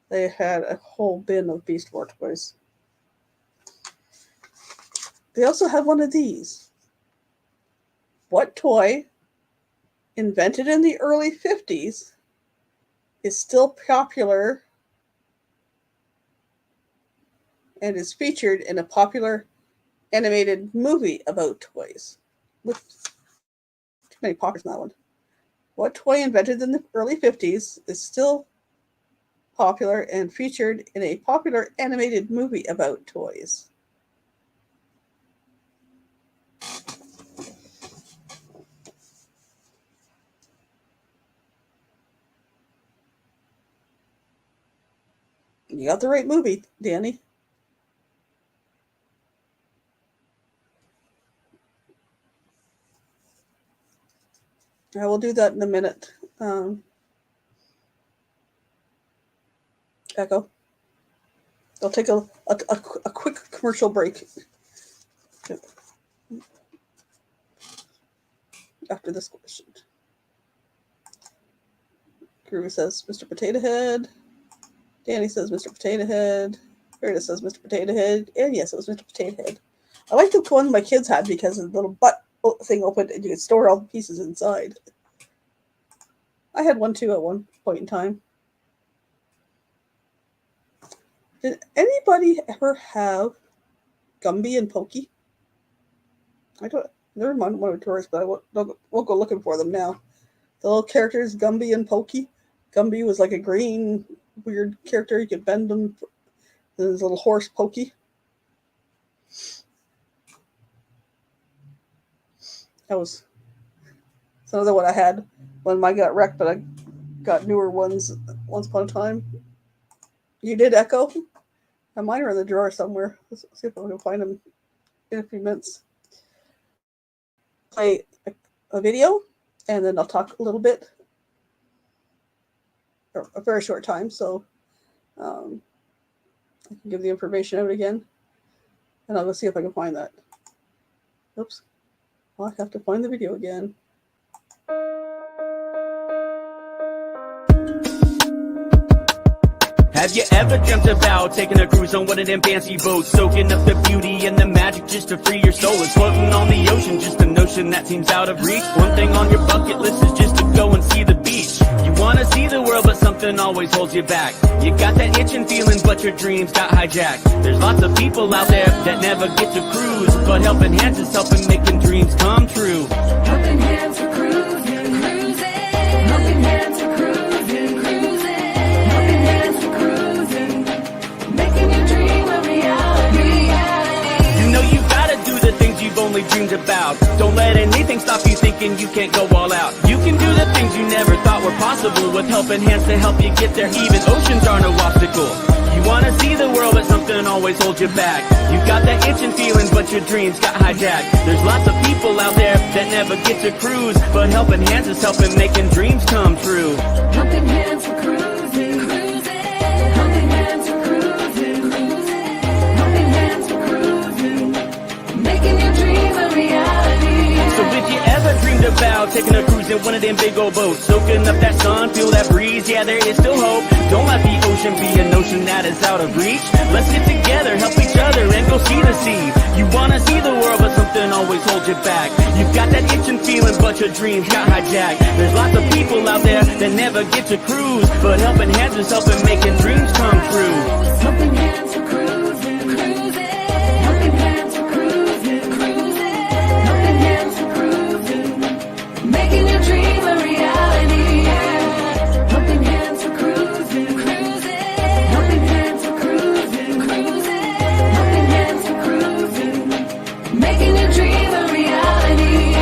They had a whole bin of Beast War toys. They also had one of these. What toy, invented in the early 50s, is still popular and is featured in a popular animated movie about toys? With too many poppers in that one. What toy invented in the early 50s is still popular and featured in a popular animated movie about toys? You got the right movie, Danny. I will do that in a minute. Echo. I'll take a quick commercial break after this question. Guru says Mr. Potato Head. Danny says Mr. Potato Head. Meredith says Mr. Potato Head. And yes, it was Mr. Potato Head. I like the one my kids had because the little butt thing opened and you could store all the pieces inside. I had one too at one point in time. Did anybody ever have Gumby and Pokey? They're one of tourists, but I won't go looking for them now. The little characters, Gumby and Pokey. Gumby was like a green, weird character. You could bend them. There's a little horse, Pokey. That was another one I had when mine got wrecked, but I got newer ones once upon a time. You did, Echo? And mine are in the drawer somewhere. Let's see if I can find them in a few minutes. Play a video, and then I'll talk a little bit. Or a very short time, so I can give the information out again. And I'll go see if I can find that. Oops. I'll have to find the video again. Have you ever dreamt about taking a cruise on one of them fancy boats, soaking up the beauty and the magic just to free your soul? It's floating on the ocean, just a notion that seems out of reach. One thing on your bucket list is just to go and see the beach. You wanna see the world, but something always holds you back. You got that itching feeling, but your dreams got hijacked. There's lots of people out there that never get to cruise, but Helping Hands is helping making dreams come true. Helping Hands for cruising, cruising. Helping Hands for cruising, cruising. Helping Hands for cruising, making your dream a reality. You know you gotta do the things you've only dreamed about. Don't let anything stop you thinking you can't go all out. You can do the things you never thought were possible with Helping Hands to help you get there. Even oceans are no obstacle. You wanna see the world, but something always holds you back. You got that itching feeling, but your dreams got hijacked. There's lots of people out there that never get to cruise, but Helping Hands is helping making dreams come true. Helping Hands for cruising, cruising. Helping Hands for cruising, cruising. Helping Hands for cruising, making your dream a reality. So if you ever dreamed about taking a cruise in one of them big old boats, soaking up that sun, feel that breeze, yeah, there is still hope. Don't let the ocean be a notion that is out of reach. Let's get together, help each other, and go see the sea. You wanna see the world, but something always holds you back. You've got that itching feeling, but your dreams got hijacked. There's lots of people out there that never get to cruise, but Helping Hands is helping making dreams come true. Helping Hands for cruising, cruising. Helping Hands for cruising, cruising. Helping Hands for cruising, making your dream a reality. Helping Hands for cruising, cruising. Helping Hands for cruising, cruising. Helping Hands for cruising, making your dream a reality.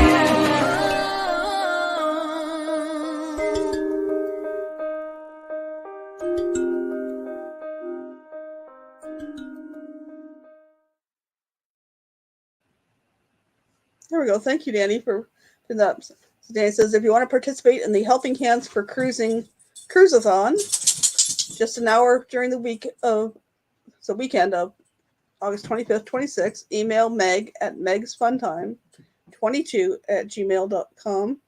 There we go. Thank you, Danny, for doing that. So Danny says, if you want to participate in the Helping Hands for Cruising Cruiseathon, just an hour during the weekend of August 25th, 26th, email Meg at megsfuntime22@gmail.com.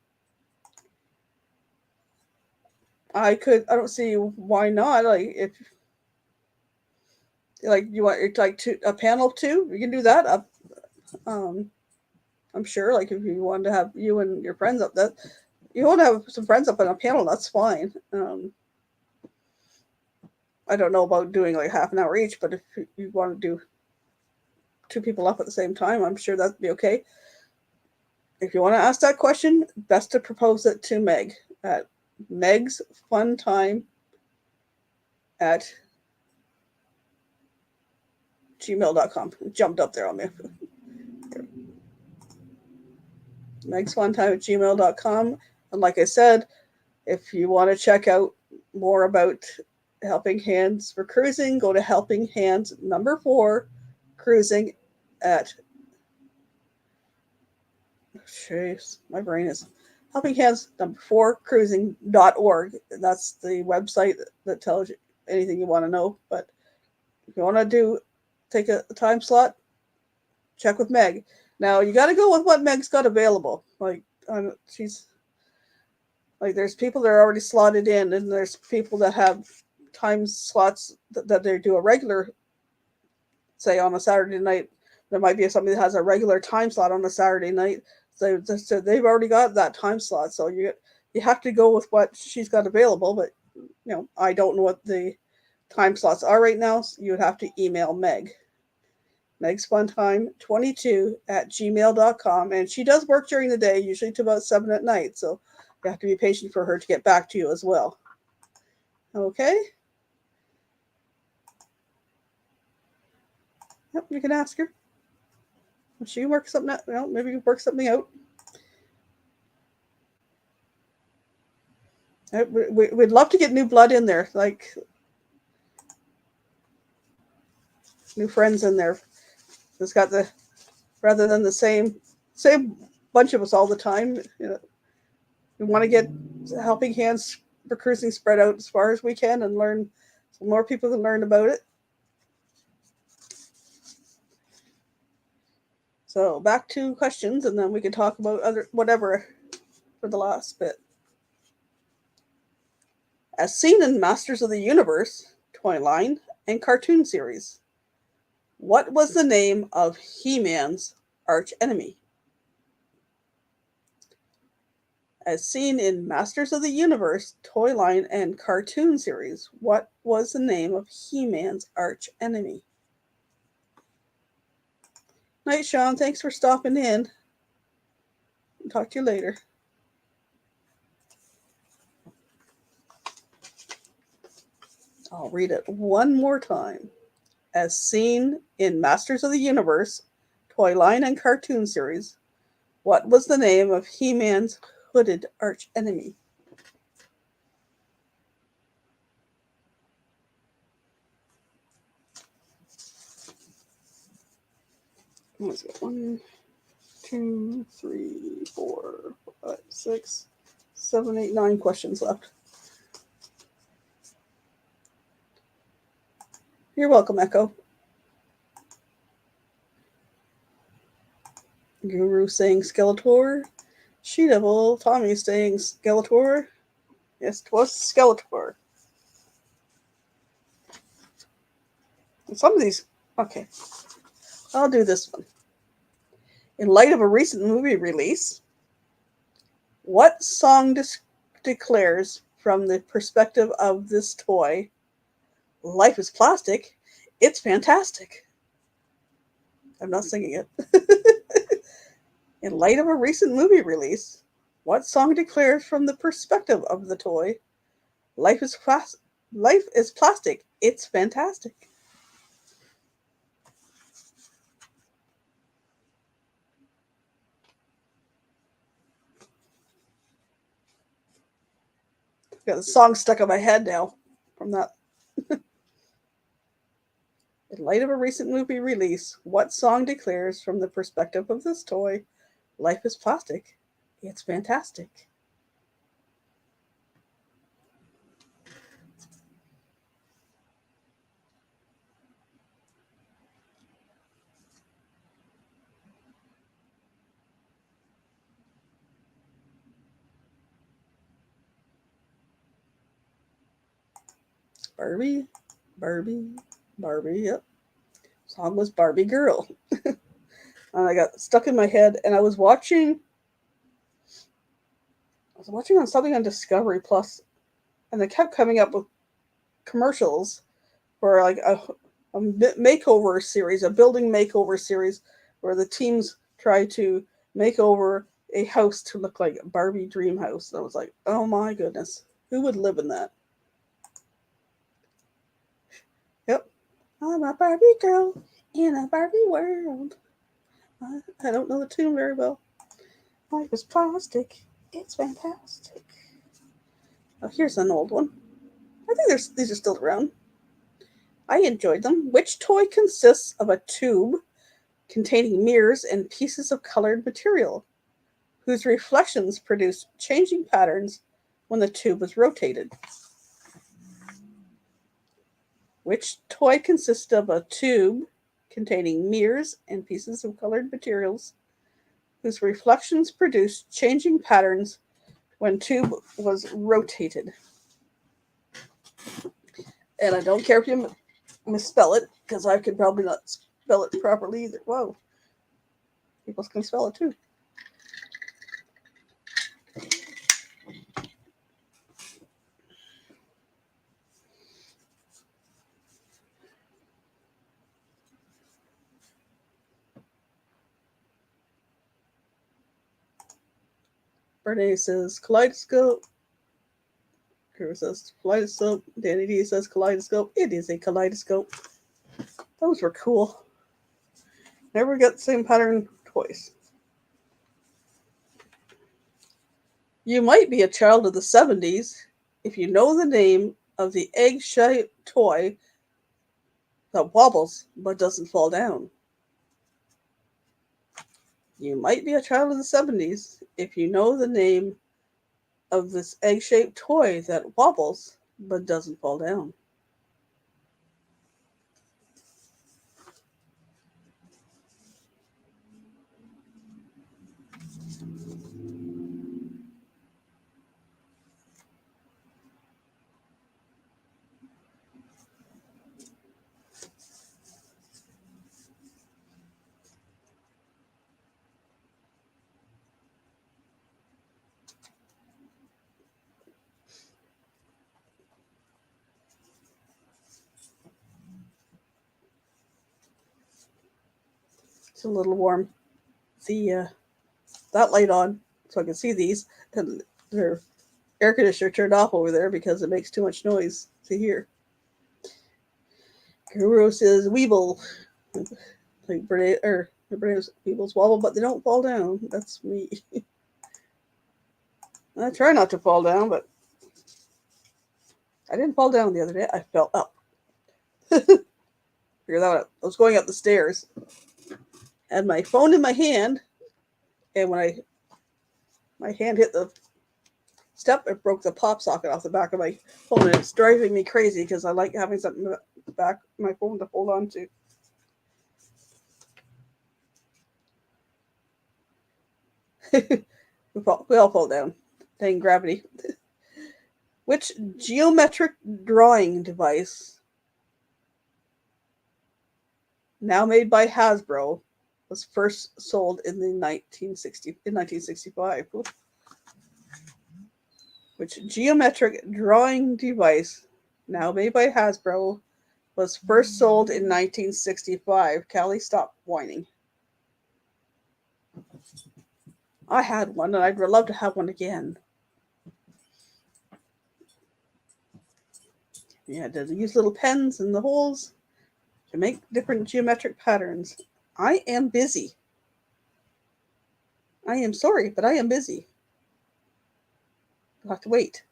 I don't see why not. Like, if you want a panel too, you can do that. I'm sure, like, if you want to have you and your friends up, that you want to have some friends up on a panel, that's fine. I don't know about doing like half an hour each, but if you want to do two people up at the same time, I'm sure that'd be okay. If you want to ask that question, best to propose it to Meg at megsfuntime@gmail.com. It jumped up there on me. megsfuntime@gmail.com. And like I said, if you want to check out more about Helping Hands for Cruising, go to Helping Hands 4 Cruising at my brain is Helping Hands 4 Cruising.org. That's the website that tells you anything you want to know. But If you want to take a time slot, check with Meg. Now you got to go with what Meg's got available. She's like, there's people that are already slotted in, and there's people that have time slots that they do a regular, say on a Saturday night. There might be somebody that has a regular time slot on a Saturday night. So they've already got that time slot. So you have to go with what she's got available. But I don't know what the time slots are right now. So you would have to email Meg. megspuntime22@gmail.com. And she does work during the day, usually to about 7 at night. So you have to be patient for her to get back to you as well. Okay? Yep, you can ask her. If she works something out, maybe you work something out. We'd love to get new blood in there, like new friends in there. It's got rather than the same bunch of us all the time. We want to get Helping Hands for Cruising spread out as far as we can and learn, so more people can learn about it. So back to questions, and then we can talk about whatever for the last bit. As seen in Masters of the Universe, toy line, and cartoon series, what was the name of He-Man's archenemy? As seen in Masters of the Universe, toy line, and cartoon series, what was the name of He-Man's archenemy? Night, Sean. Thanks for stopping in. Talk to you later. I'll read it one more time. As seen in Masters of the Universe, toy line, and cartoon series, what was the name of He-Man's hooded archenemy? Let's go. 1, 2, 3, 4, 5, 6, 7, 8, 9 questions left. You're welcome, Echo. Guru saying Skeletor. She-Devil. Tommy saying Skeletor. Yes, it was Skeletor. And some of these... Okay. I'll do this one. In light of a recent movie release, what song declares from the perspective of this toy, life is plastic, it's fantastic? I'm not singing it. In light of a recent movie release, what song declares from the perspective of the toy, life is plastic, it's fantastic? I've got the song stuck in my head now from that. In light of a recent movie release, what song declares from the perspective of this toy, life is plastic, it's fantastic? Barbie, yep. Song was Barbie Girl. And I got stuck in my head, and I was watching on something on Discovery Plus, and they kept coming up with commercials for like a makeover series, a building makeover series, where the teams try to make over a house to look like Barbie Dream House. And I was like, oh my goodness, who would live in that? Yep. I'm a Barbie girl in a Barbie world. I don't know the tune very well. Life is plastic. It's fantastic. Oh, here's an old one. I think these are still around. I enjoyed them. Which toy consists of a tube containing mirrors and pieces of colored material, whose reflections produce changing patterns when the tube is rotated? Which toy consists of a tube containing mirrors and pieces of colored materials whose reflections produced changing patterns when tube was rotated? And I don't care if you misspell it, because I could probably not spell it properly either. Whoa. People can spell it too. Bernie says kaleidoscope. Kira says kaleidoscope. Danny D says kaleidoscope. It is a kaleidoscope. Those were cool. Never got the same pattern twice. You might be a child of the 70s if you know the name of the egg-shaped toy that wobbles but doesn't fall down. You might be a child of the 70s if you know the name of this egg-shaped toy that wobbles but doesn't fall down. It's a little warm. That light on so I can see these, and their air conditioner turned off over there because it makes too much noise to hear. Guru says Weeble. Like Weebles wobble, but they don't fall down. That's me. I try not to fall down, but I didn't fall down the other day. I fell up. Figure that out. I was going up the stairs. Had my phone in my hand, and when my hand hit the step, it broke the pop socket off the back of my phone, and it's driving me crazy because I like having something in the back of my phone to hold on to. We all fall down. Dang gravity. Which geometric drawing device, now made by Hasbro, was first sold in 1965? Which geometric drawing device, now made by Hasbro, was first sold in 1965? Callie, stop whining. I had one, and I'd love to have one again. You had to use little pens in the holes to make different geometric patterns. I am busy. I am sorry, but I am busy. You'll have to wait.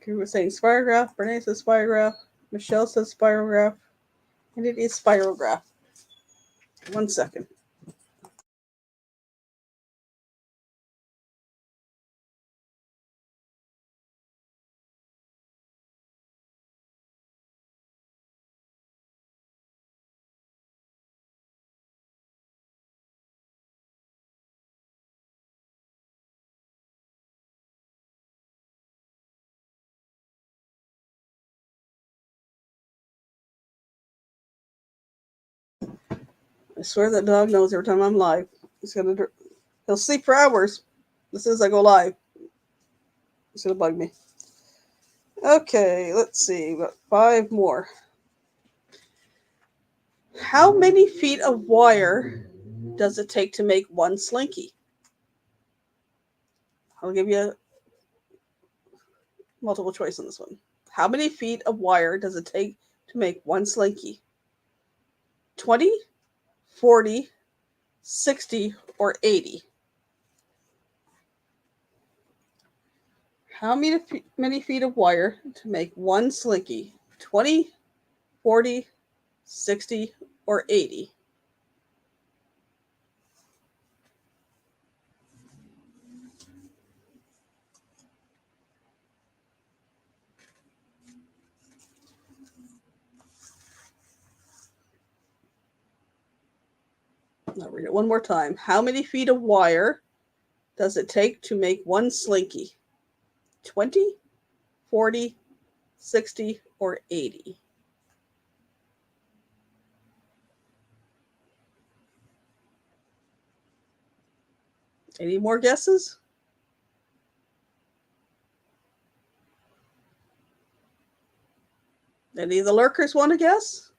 Drew was saying spirograph. Bernie says spirograph. Michelle says spirograph. And it is spirograph. 1 second. I swear that dog knows every time I'm live. He'll sleep for hours as soon as I go live. He's gonna bug me. Okay, let's see. Got 5 more. How many feet of wire does it take to make one slinky? I'll give you multiple choice on this one. How many feet of wire does it take to make one slinky? 20, 40, 60, or 80? How many feet of wire to make one slinky? 20, 40, 60, or 80? I'll read it one more time. How many feet of wire does it take to make one slinky? 20, 40, 60, or 80? Any more guesses? Any of the lurkers want to guess?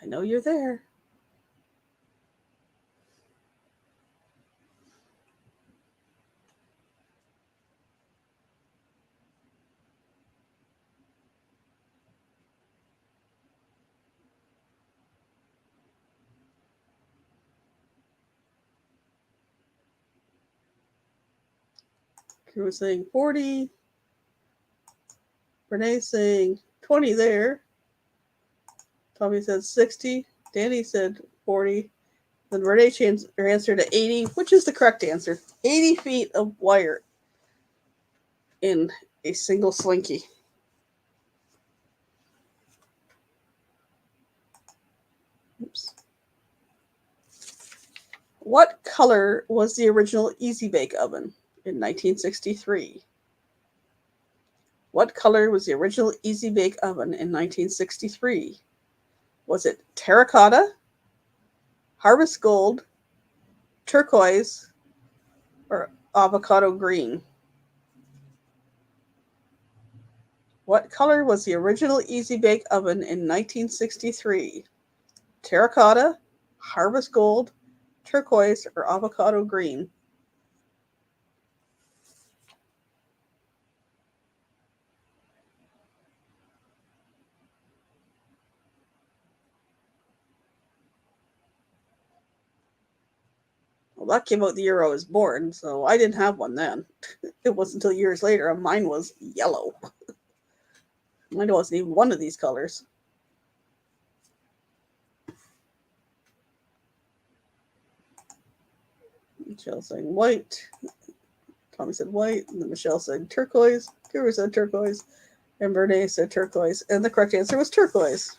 I know you're there. Crew was saying 40. Renee saying 20 there. Tommy said 60. Danny said 40. Then Renee changed her answer to 80, which is the correct answer. 80 feet of wire in a single slinky. Oops. What color was the original Easy Bake Oven in 1963? What color was the original Easy Bake Oven in 1963? Was it terracotta, harvest gold, turquoise, or avocado green? What color was the original Easy Bake Oven in 1963? Terracotta, harvest gold, turquoise, or avocado green? Well, that came out the year I was born, so I didn't have one then. It wasn't until years later, and mine was yellow. Mine wasn't even one of these colors. Michelle saying white. Tommy said white, and then Michelle said turquoise. Kira said turquoise, and Renee said turquoise, and the correct answer was turquoise.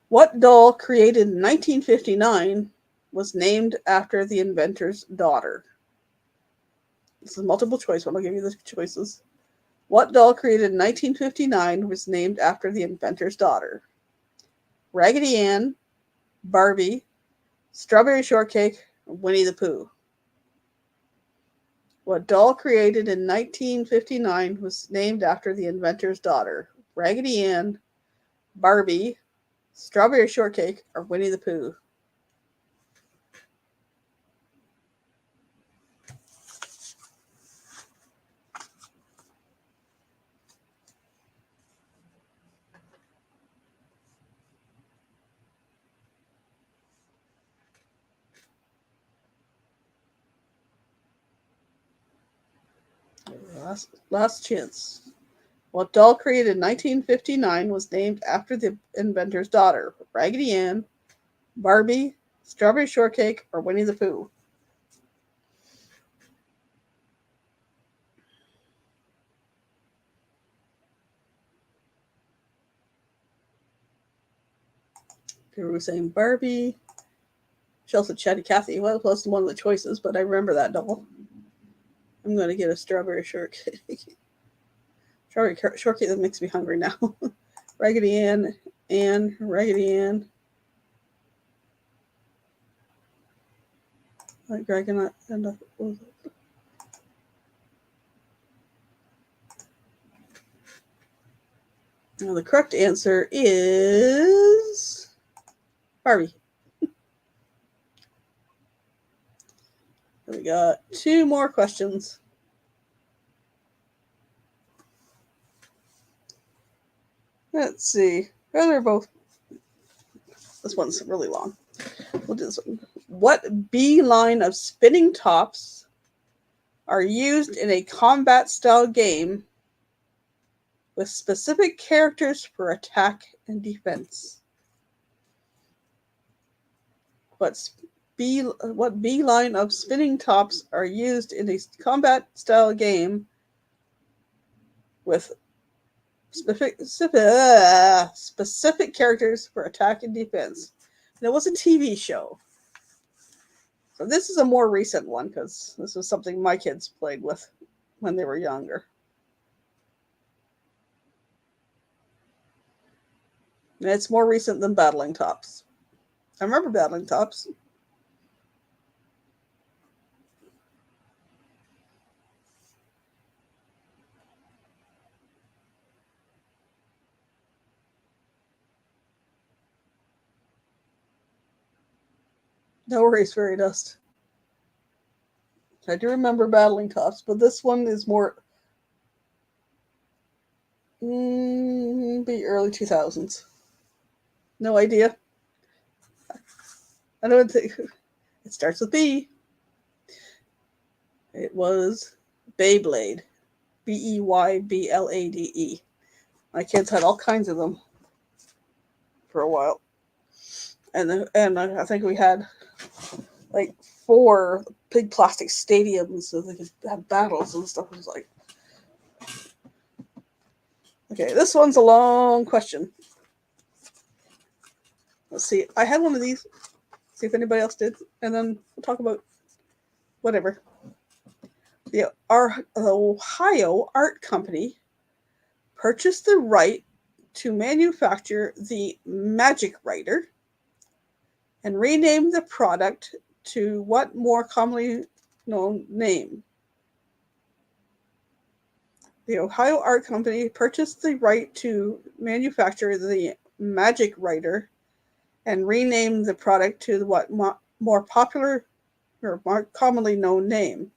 What doll created in 1959 was named after the inventor's daughter? This is multiple choice one. I'll give you the choices. What doll created in 1959 was named after the inventor's daughter? Raggedy Ann, Barbie, Strawberry Shortcake, or Winnie the Pooh? What doll created in 1959 was named after the inventor's daughter? Raggedy Ann, Barbie, Strawberry Shortcake, or Winnie the Pooh? Last chance. What doll created in 1959 was named after the inventor's daughter? Raggedy Ann, Barbie, Strawberry Shortcake, or Winnie the Pooh? People were saying Barbie. Michelle said Chatty Cathy. Well, that's one of the choices, but I remember that doll. I'm going to get a Strawberry Shortcake. Strawberry Shortcake, that makes me hungry now. Raggedy Ann, Raggedy Ann. Like Dragonite and now the correct answer is Barbie. We got two more questions. Let's see. Oh, they're both. This one's really long. We'll do this one. What B line of spinning tops are used in a combat style game with specific characters for attack and defense? What B line of spinning tops are used in a combat style game with specific characters for attack and defense. And it was a TV show. So this is a more recent one because this was something my kids played with when they were younger. And it's more recent than Battling Tops. I remember Battling Tops. No worries, Fairy Dust. I do remember Battling Tops, but this one is more the early 2000s. No idea. I don't think it starts with B. It was Beyblade. Beyblade. My kids had all kinds of them for a while. And I think we had like 4 big plastic stadiums so they could have battles and stuff. It was like, okay, this one's a long question. Let's see. I had one of these. See if anybody else did, and then we'll talk about whatever. The Ohio Art Company purchased the right to manufacture the Magic Writer and renamed the product to what more commonly known name? The Ohio Art Company purchased the right to manufacture the Magic Writer and renamed the product to what more popular or more commonly known name.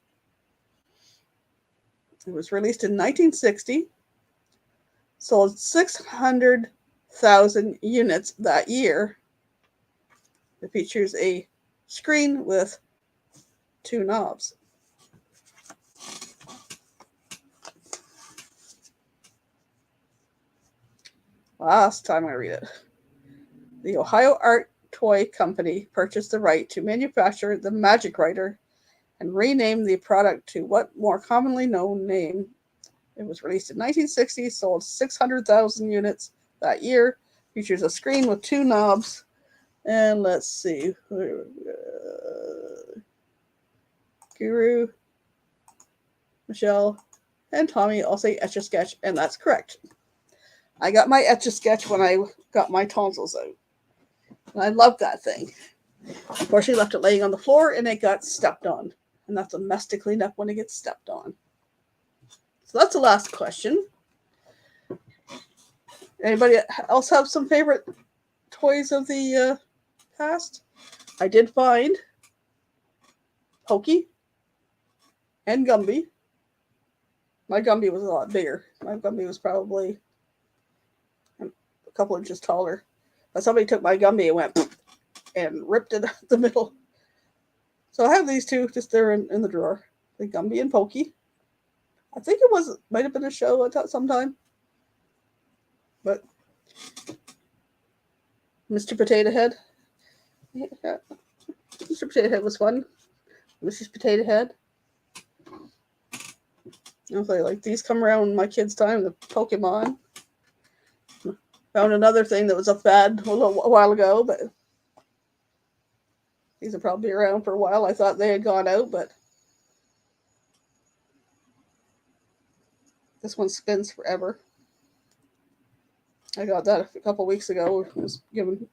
It was released in 1960, sold 600,000 units that year. It features a screen with 2 knobs. Last time I read it. The Ohio Art Toy Company purchased the right to manufacture the Magic Writer and renamed the product to what more commonly known name. It was released in 1960, sold 600,000 units that year, features a screen with 2 knobs, and let's see. Guru, Michelle, and Tommy all say Etch-a-Sketch, and that's correct. I got my Etch-a-Sketch when I got my tonsils out. And I loved that thing. Unfortunately, left it laying on the floor and it got stepped on. And that's a mess to clean up when it gets stepped on. So that's the last question. Anybody else have some favorite toys of the past? I did find Pokey and Gumby. My Gumby was a lot bigger. My Gumby was probably a couple inches taller. But somebody took my Gumby and went and ripped it out the middle. So I have these 2 just there in the drawer. The Gumby and Pokey. I think it might have been a show at sometime. But Mr. Potato Head. Yeah. Mr. Potato Head was fun. Mrs. Potato Head. I was like these come around my kids' time, the Pokemon. Found another thing that was a fad a while ago, but these will probably be around for a while. I thought they had gone out, but this one spins forever. I got that a couple weeks ago. It was given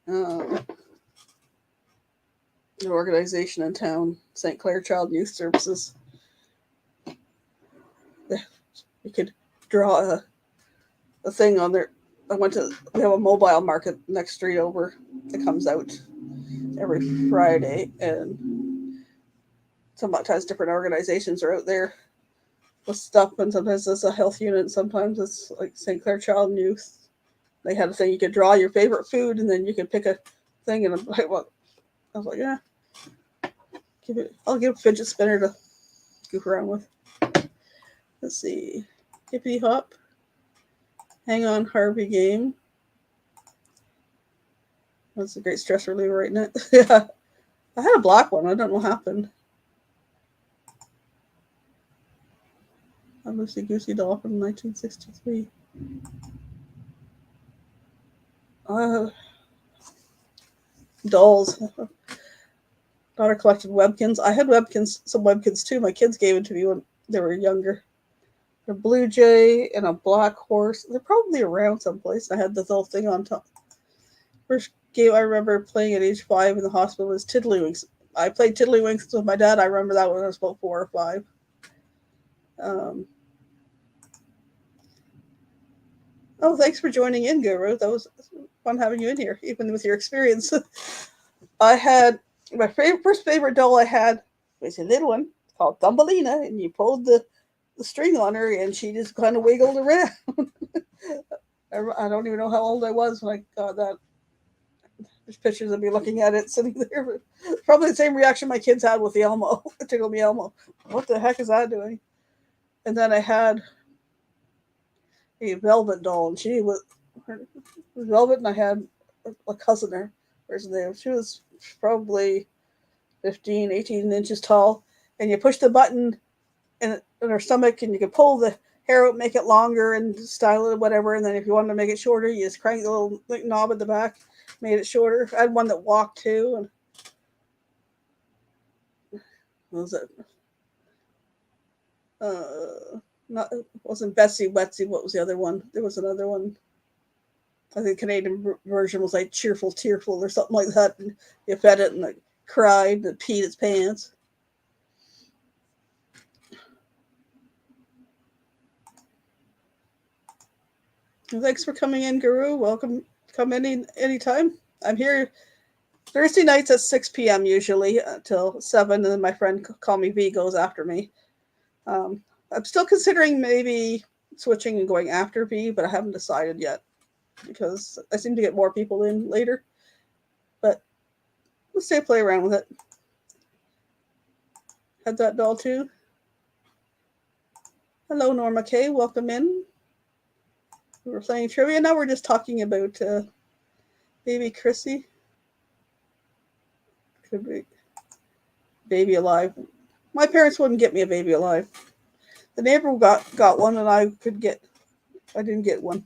an organization in town, St. Clair Child Youth Services. You could draw a thing on there. We have a mobile market next street over that comes out every Friday, and sometimes different organizations are out there with stuff, and sometimes it's a health unit, sometimes it's like St. Clair Child and Youth. They had a thing you could draw your favorite food, and then you could pick a thing, and I was like, yeah, I'll give a fidget spinner to goof around with. Let's see, Hippity Hop. Hang on, Harvey game. That's a great stress reliever, isn't it? Yeah. I had a black one. I don't know what happened. A Lucy Goosey doll from 1963. Uh, dolls. Daughter collected Webkins. I had Webkins, some Webkins too. My kids gave it to me when they were younger. A blue jay and a black horse. They're probably around someplace. I had this little thing on top. First game I remember playing at age 5 in the hospital was Tiddlywinks. I played Tiddlywinks with my dad. I remember that when I was about 4 or 5. Oh, thanks for joining in, Guru. That was fun having you in here, even with your experience. I had my first favorite doll I had was a little one called Thumbelina, and you pulled the string on her, and she just kind of wiggled around. I don't even know how old I was when I got that. There's pictures of me looking at it sitting there. Probably the same reaction my kids had with the Elmo. Tickle Me Elmo. What the heck is that doing? And then I had a velvet doll, and she was velvet, and I had a cousin her. Where's the name? She was probably 15, 18 inches tall, and you push the button in her stomach, and you can pull the hair out, make it longer, and style it, whatever. And then if you wanted to make it shorter, you just crank the little knob at the back, made it shorter. I had one that walked too, and what was it? Not it wasn't Betsy Wetsy. What was the other one? There was another one. I think the Canadian version was like Cheerful Tearful or something like that. And you fed it and it cried and it peed its pants. And thanks for coming in, Guru. Welcome. Come anytime. I'm here Thursday nights at 6 p.m. usually till 7, and then my friend Call Me V goes after me. I'm still considering maybe switching and going after V, but I haven't decided yet because I seem to get more people in later. But we'll stay play around with it. Had that doll too. Hello, Norma K. Welcome in. We were playing trivia. Now we're just talking about baby Chrissy. Could be Baby Alive. My parents wouldn't get me a Baby Alive. The neighbor got one, and I didn't get one.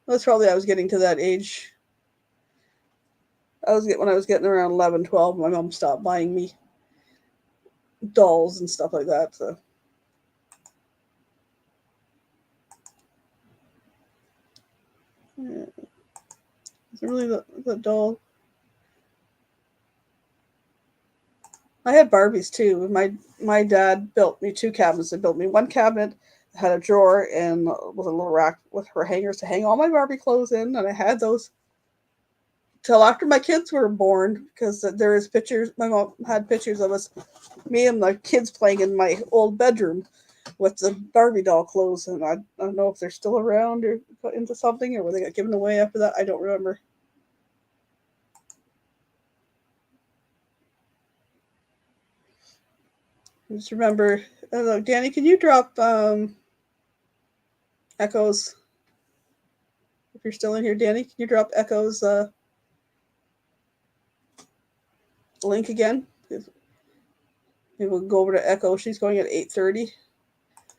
That's probably I was getting to that age. When I was getting around 11, 12, my mom stopped buying me dolls and stuff like that. So. Yeah. Is it really the doll? I had Barbies too. My dad built me 2 cabinets. He built me one cabinet that had a drawer and with a little rack with her hangers to hang all my Barbie clothes in, and I had those till after my kids were born because there is pictures. My mom had pictures of us, me and the kids playing in my old bedroom with the Barbie doll clothes, and I don't know if they're still around or put into something or whether they got given away after that. I don't remember. Just remember, Danny, can you drop Echoes? If you're still in here, Danny, can you drop Echoes link again? Maybe we'll go over to Echo. She's going at 8:30.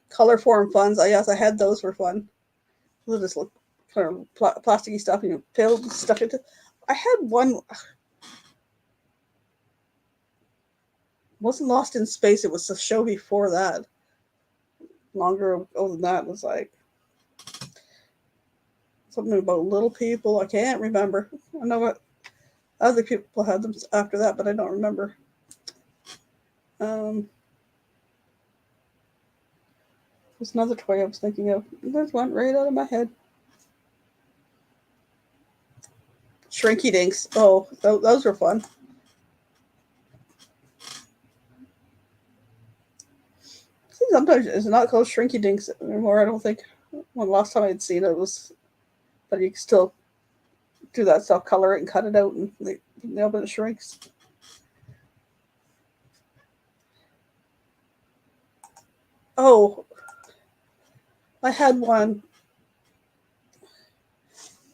Color Form Funds. Yes, I had those for fun. They'll just look kind of plasticky stuff and you pill stuck into. I had one. Wasn't Lost in Space. It was the show before that. Longer ago than that. It was like something about little people. I can't remember. I know what other people had them after that, but I don't remember. There's another toy I was thinking of. There's one right out of my head. Shrinky Dinks. Oh, those were fun. Sometimes it's not called Shrinky Dinks anymore. I don't think. When last time I'd seen it was, but you can still do that stuff, color it and cut it out, and but it shrinks. Oh, I had one.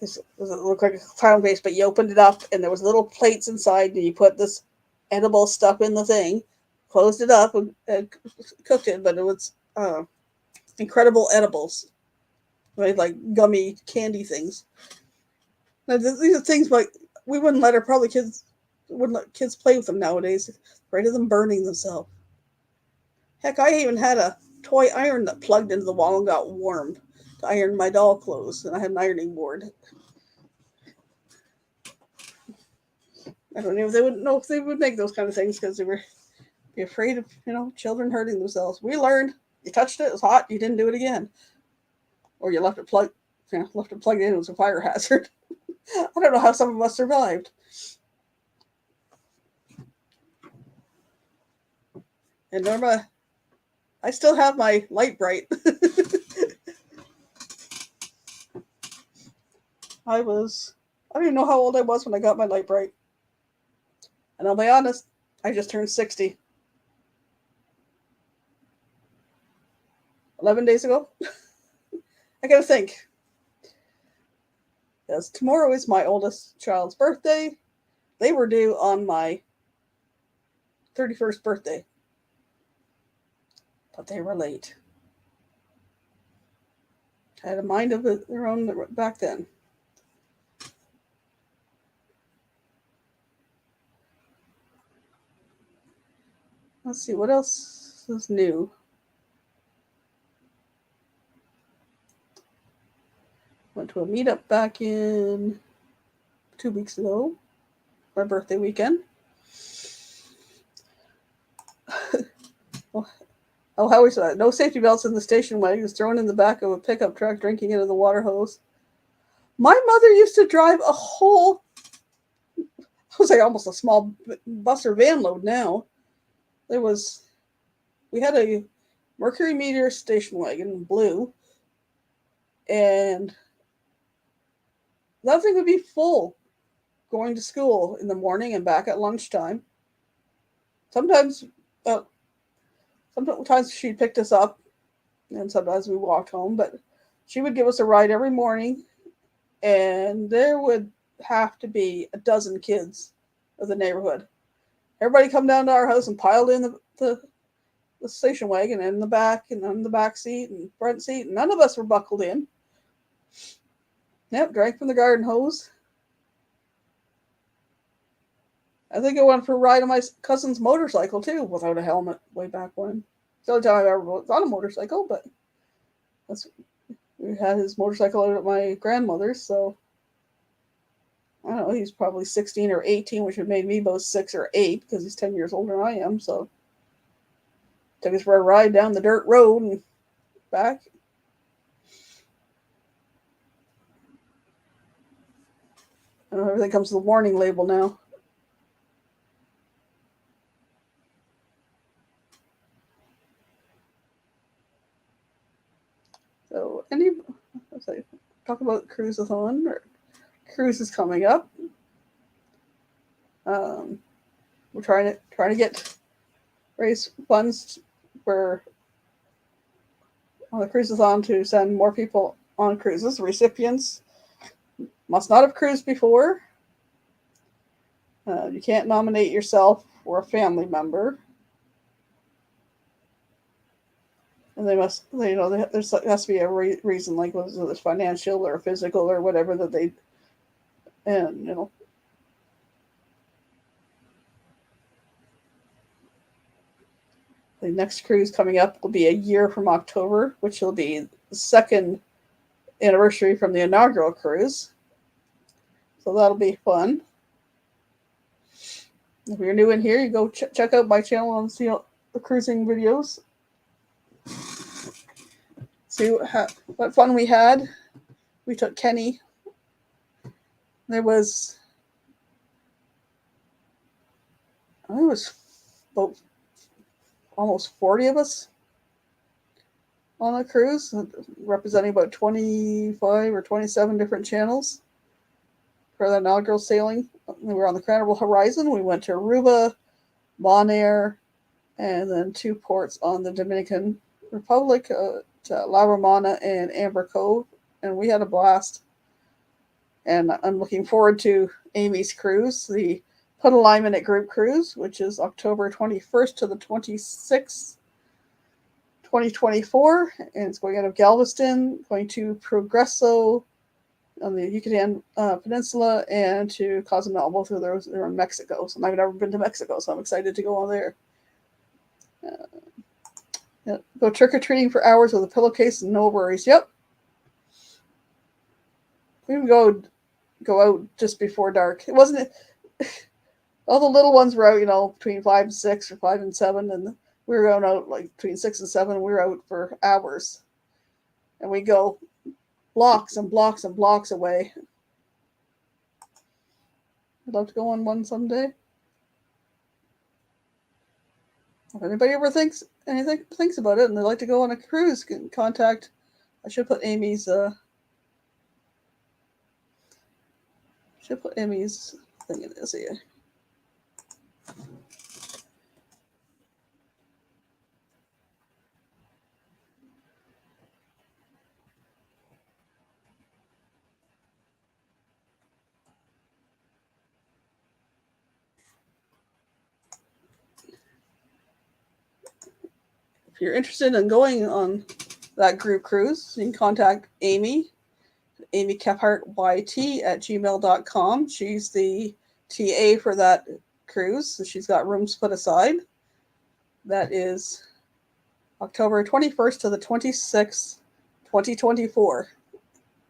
It looked like a clown face, but you opened it up and there was little plates inside, and you put this edible stuff in the thing, closed it up, and cooked it. But it was incredible edibles. Made like gummy candy things. Now, these are things like we wouldn't let wouldn't let kids play with them nowadays, afraid of them burning themselves. Heck, I even had a toy iron that plugged into the wall and got warmed to iron my doll clothes, and I had an ironing board. I don't know if they would know if they would make those kind of things because they were be afraid of children hurting themselves. We learned you touched it, it was hot, you didn't do it again, or you left it plugged in. It was a fire hazard. I don't know how some of us survived. And Norma, I still have my light bright. I don't even know how old I was when I got my light bright. And I'll be honest, I just turned 60. 11 days ago. I gotta think. Because tomorrow is my oldest child's birthday. They were due on my 31st birthday. But they were late. I had a mind of their own back then. Let's see, what else is new? Went to a meetup back in 2 weeks ago, my birthday weekend. Oh, how was that? No safety belts in the station wagon, was thrown in the back of a pickup truck, drinking into the water hose. My mother used to drive a whole, I was like almost a small bus or van load now. We had a Mercury Meteor station wagon, blue, and that thing would be full going to school in the morning and back at lunchtime. Sometimes she picked us up, and sometimes we walked home, but she would give us a ride every morning, and there would have to be a dozen kids of the neighborhood. Everybody come down to our house and piled in the station wagon in the back and on the back seat and front seat, and none of us were buckled in. Yep, drank from the garden hose. I think I went for a ride on my cousin's motorcycle too, without a helmet, way back when. It's the only time I ever was on a motorcycle, but we had his motorcycle out at my grandmother's, so I don't know, he's probably 16 or 18, which would make me about 6 or 8, because he's 10 years older than I am, so took us for a ride down the dirt road and back. I know everything comes with a warning label now. So, talk about Cruise-a-thon, or cruise is coming up. We're trying to raise funds for on the Cruise-a-thon to send more people on cruises. Recipients must not have cruised before. You can't nominate yourself or a family member. And there has to be a reason, like whether it's financial or physical or whatever that they, and the next cruise coming up will be a year from October, which will be the second anniversary from the inaugural cruise. So that'll be fun. If you're new in here, you go check out my channel and see the cruising videos. See what fun we had. We took Kenny. There was, I think it was about almost 40 of us on a cruise, representing about 25 or 27 different channels for the inaugural sailing. We were on the Carnival Horizon. We went to Aruba, Bonaire, and then 2 ports on the Dominican Republic, to La Romana and Amber Cove, and we had a blast. And I'm looking forward to Amy's cruise, the Put Alignment at Group Cruise, which is October 21st to the 26th, 2024, and it's going out of Galveston, going to Progreso on the Yucatan Peninsula, and to Cozumel. Both of those are in Mexico. So I've never been to Mexico, so I'm excited to go on there. Yeah. Go trick-or-treating for hours with a pillowcase and no worries. Yep. We would go out just before dark. It wasn't all the little ones were out, between 5 and 6 or 5 and 7, and we were going out like between 6 and 7. And we were out for hours, and we go blocks and blocks and blocks away. I'd love to go on one someday. If anybody ever thinks about it and they'd like to go on a cruise, can contact. I should put Amy's thing in this here. If you're interested in going on that group cruise, you can contact Amy KephartYT@gmail.com. She's the TA for that cruise, so she's got rooms put aside. That is October 21st to the 26th, 2024,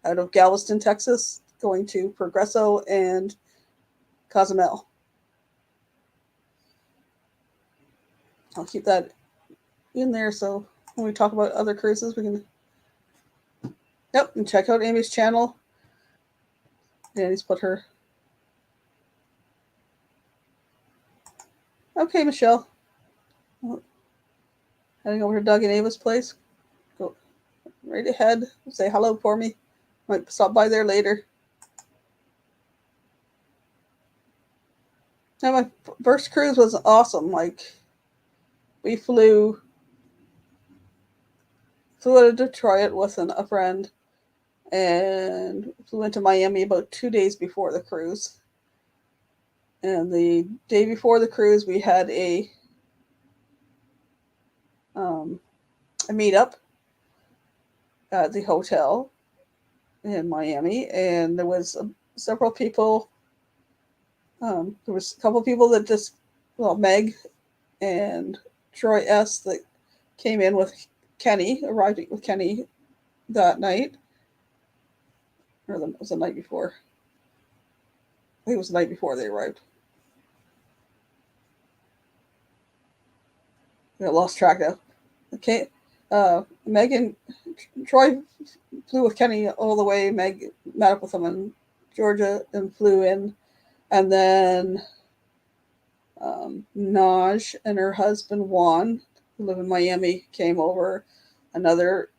out of Galveston, Texas, going to Progreso and Cozumel. I'll keep that in there, so when we talk about other cruises, we can. Yep, and check out Amy's channel. Danny's put her. Okay, Michelle. Heading over to Doug and Ava's place. Go right ahead. Say hello for me. Might stop by there later. Now, my first cruise was awesome. Like, we flew out of Detroit with a friend and flew into Miami about 2 days before the cruise. And the day before the cruise, we had a meetup at the hotel in Miami, and there was several people. There was a couple of people that Meg and Troy S. that came in with Kenny, arriving with Kenny that night. Or it was the night before. I think it was the night before they arrived. I lost track now. Okay. Meg and Troy flew with Kenny all the way. Meg met up with him in Georgia and flew in. And then Naj and her husband Juan, who live in Miami, came over. Another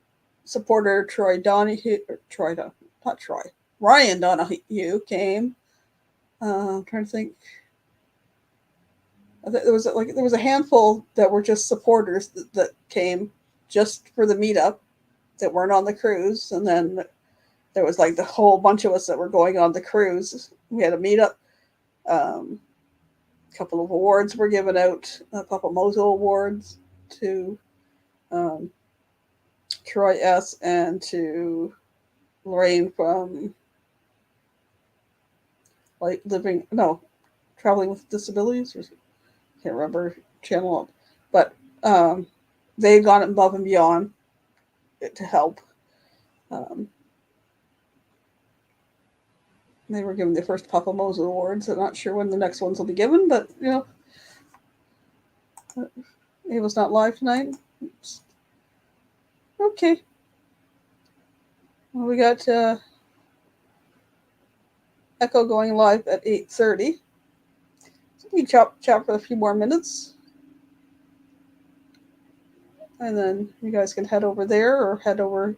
supporter, Ryan Donahue came. I'm trying to think. There was a handful that were just supporters that came just for the meetup that weren't on the cruise, and then there was like the whole bunch of us that were going on the cruise. We had a meetup. A couple of awards were given out, Papa Mozo awards to Troy S. and to Lorraine from Traveling with Disabilities, or can't remember channel, but they had gone above and beyond to help. They were given the first Papa Mozo awards. I'm not sure when the next ones will be given, but it was not live tonight. Oops. Okay. Well, we got Echo going live at 8:30. So we can chat for a few more minutes. And then you guys can head over there or head over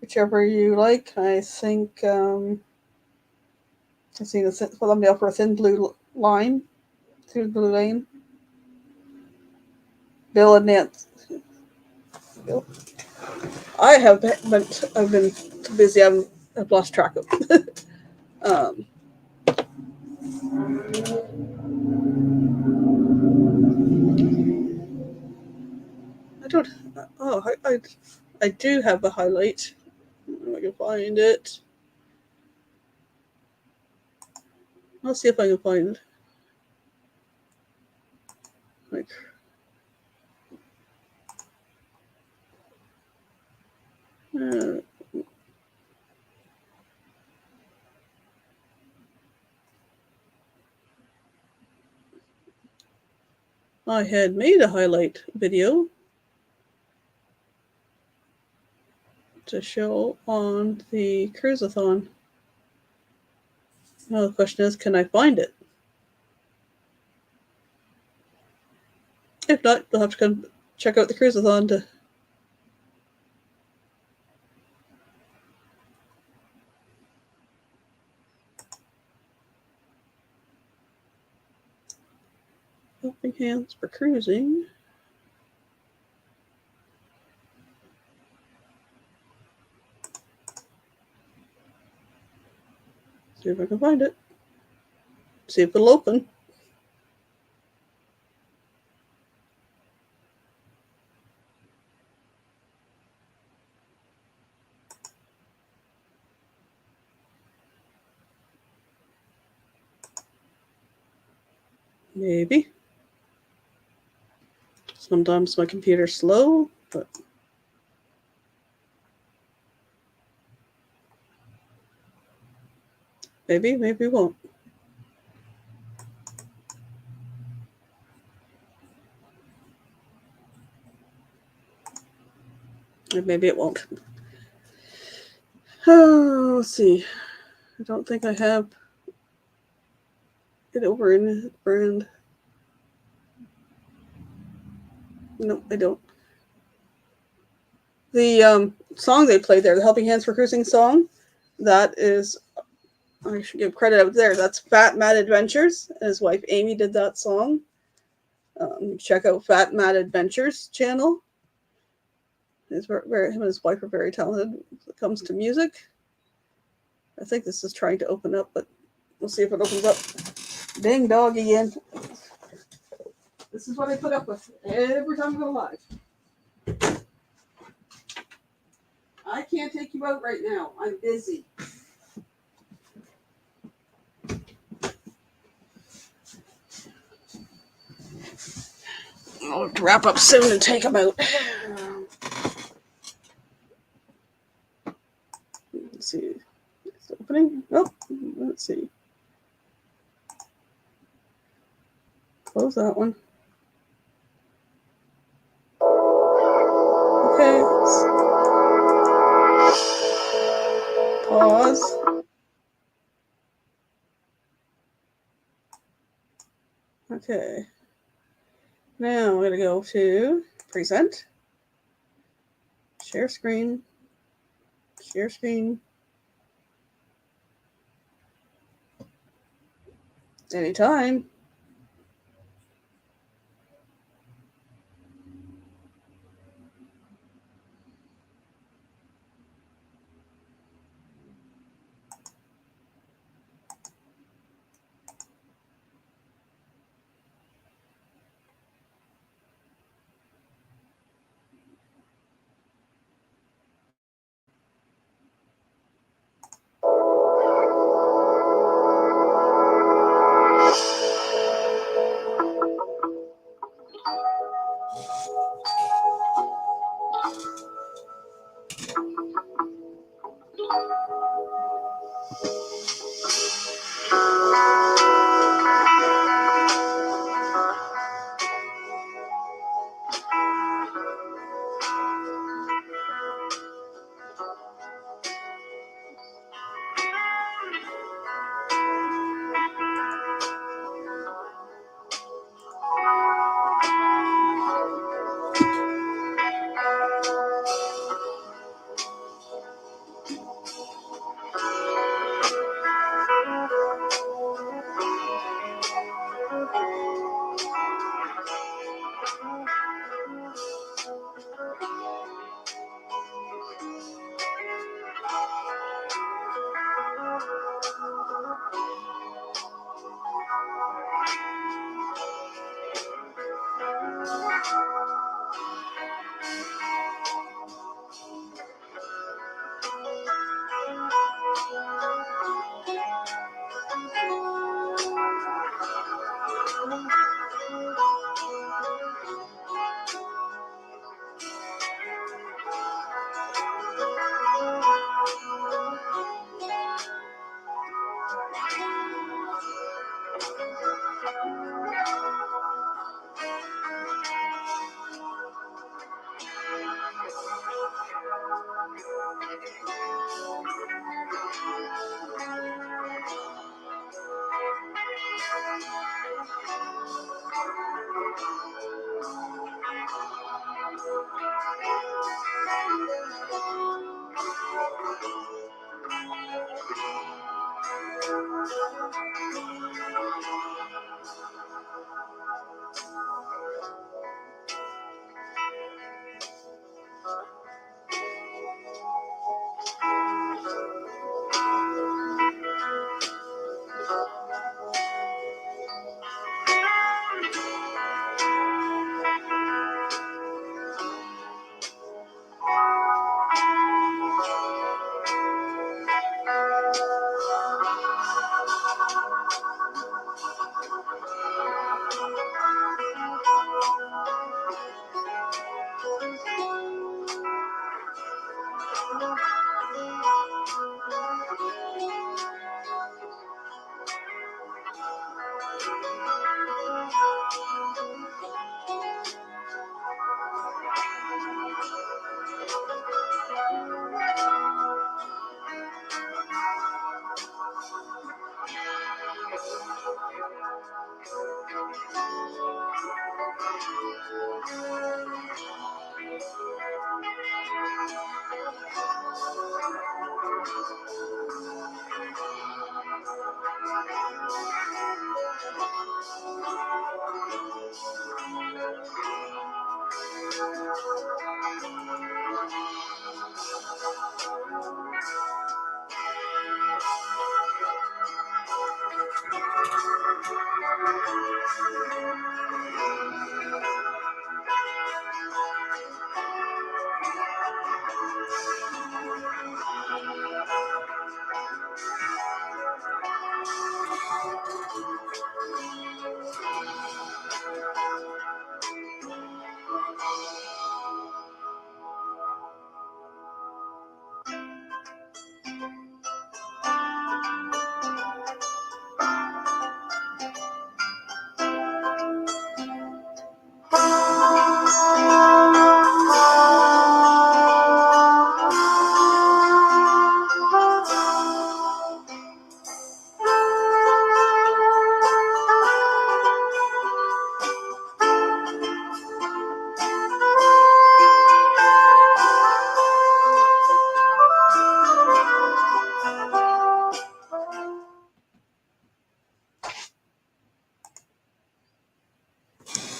whichever you like. I think I've seen a thumbnail for a Thin Blue Line. Through Blue Lane. Bill and Nance. Bill. I've been too busy. I've lost track of it. Oh, I do have a highlight. If I can find it. Let's see if I can find like uh, I had made a highlight video to show on the Cruiseathon. Now the question is, can I find it? If not, you'll have to come check out the Cruiseathon to. Helping Hands for Cruising. See if I can find it. See if it'll open. Maybe. Sometimes my computer's slow, but maybe it won't. And maybe it won't. Oh, let's see. I don't think I have it over in brand. No, I don't. The song they played there, the Helping Hands for Cruising song, that is, I should give credit out there. That's Fat Mad Adventures. His wife Amy did that song. Check out Fat Mad Adventures channel. Him and his wife are very talented when it comes to music. I think this is trying to open up, but we'll see if it opens up. Ding dog again. This is what I put up with every time I go live. I can't take you out right now. I'm busy. I'll have to wrap up soon and take them out. Let's see. It's opening. Oh, let's see. Close that one. Okay. Pause. Okay. Now I'm going to go to Present. Share screen. Share screen. Anytime.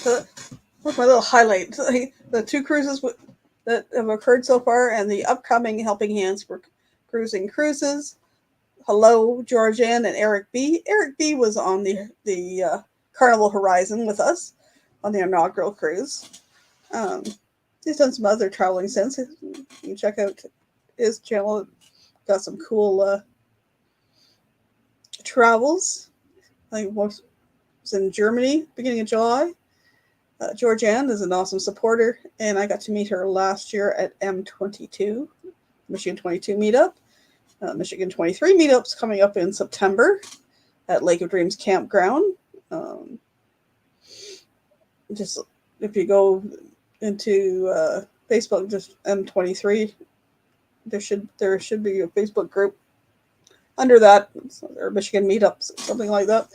So that's my little highlight. The two cruises that have occurred so far, and the upcoming Helping Hands for Cruising cruises. Hello, Georgianne and Eric B. Eric B was on the Carnival Horizon with us on the inaugural cruise. He's done some other traveling since. You can check out his channel. Got some cool travels. I think was in Germany beginning of July. Georgianne is an awesome supporter, and I got to meet her last year at M22, Michigan 22 meetup. Michigan 23 meetups coming up in September at Lake of Dreams Campground. Just if you go into Facebook, just M23, there should be a Facebook group under that, or Michigan meetups, something like that.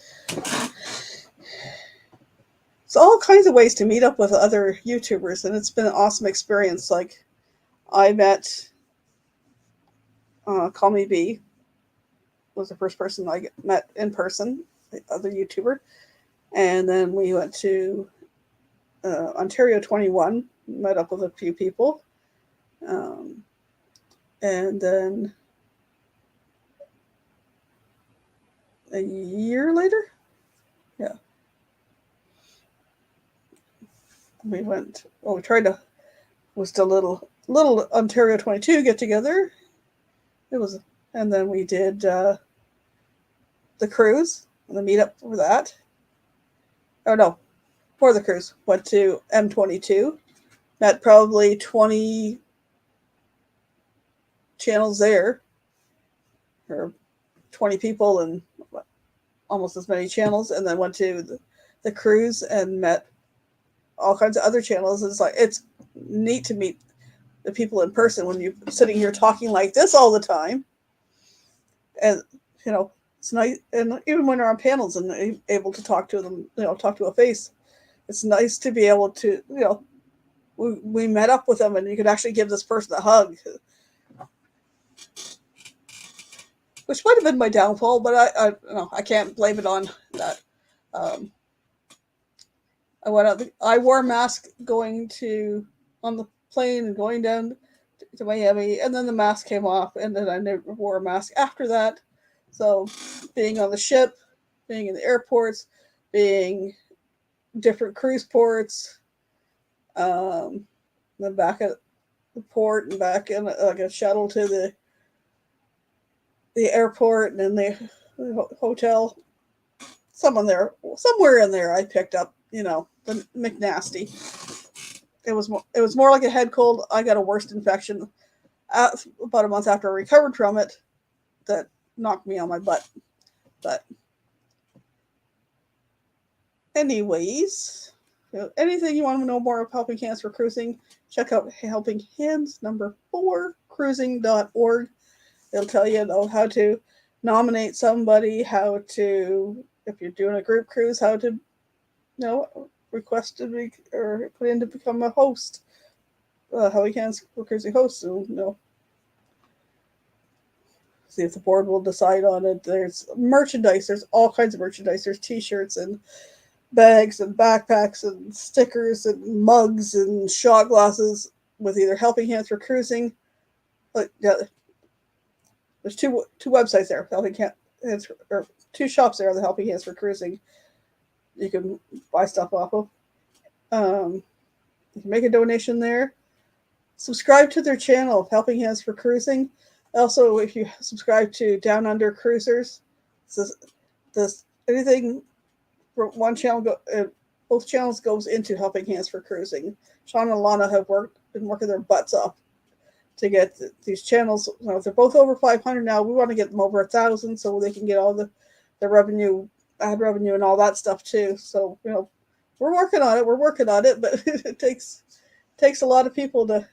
So all kinds of ways to meet up with other YouTubers, and it's been an awesome experience. Like I met Call Me B was the first person I met in person, the other YouTuber, and then we went to Ontario 21, met up with a few people, and then a year later, yeah, we went. Well, we tried to was a little Ontario 22 get together. It was, and then we did the cruise and the meetup for that. Oh no, for the cruise went to M22. Met probably 20 channels there, or 20 people and almost as many channels, and then went to the cruise and met all kinds of other channels. It's neat to meet the people in person when you're sitting here talking like this all the time. And, it's nice. And even when you're on panels and able to talk to them, talk to a face, it's nice to be able to, we met up with them and you could actually give this person a hug, which might have been my downfall, but I can't blame it on that. I went out. I wore a mask going on the plane and going down to Miami, and then the mask came off, and then I never wore a mask after that. So, being on the ship, being in the airports, being different cruise ports, then back at the port and back in like a shuttle to the airport and then the hotel. Somewhere in there, I picked up, the McNasty. It was more like a head cold. I got a worst infection about a month after I recovered from it that knocked me on my butt. But anyways, anything you want to know more of Helping Hands for Cruising, check out Helping Hands 4 cruising.org. It'll tell you how to nominate somebody, how to, if you're doing a group cruise, how to request to be or put in to become a host. Helping Hands for Cruising host. So, see if the board will decide on it. There's merchandise. There's all kinds of merchandise. There's t-shirts and bags and backpacks and stickers and mugs and shot glasses with either Helping Hands for Cruising. There's two websites there. Helping Hands or two shops there. The Helping Hands for Cruising. You can buy stuff off of. You can make a donation there. Subscribe to their channel, Helping Hands for Cruising. Also, if you subscribe to Down Under Cruisers, this anything from one channel, both channels goes into Helping Hands for Cruising. Sean and Lana have been working their butts off to get these channels. They're both over 500 now. We want to get them over 1,000 so they can get all the revenue, ad revenue, and all that stuff too. So we're working on it, but it takes a lot of people to.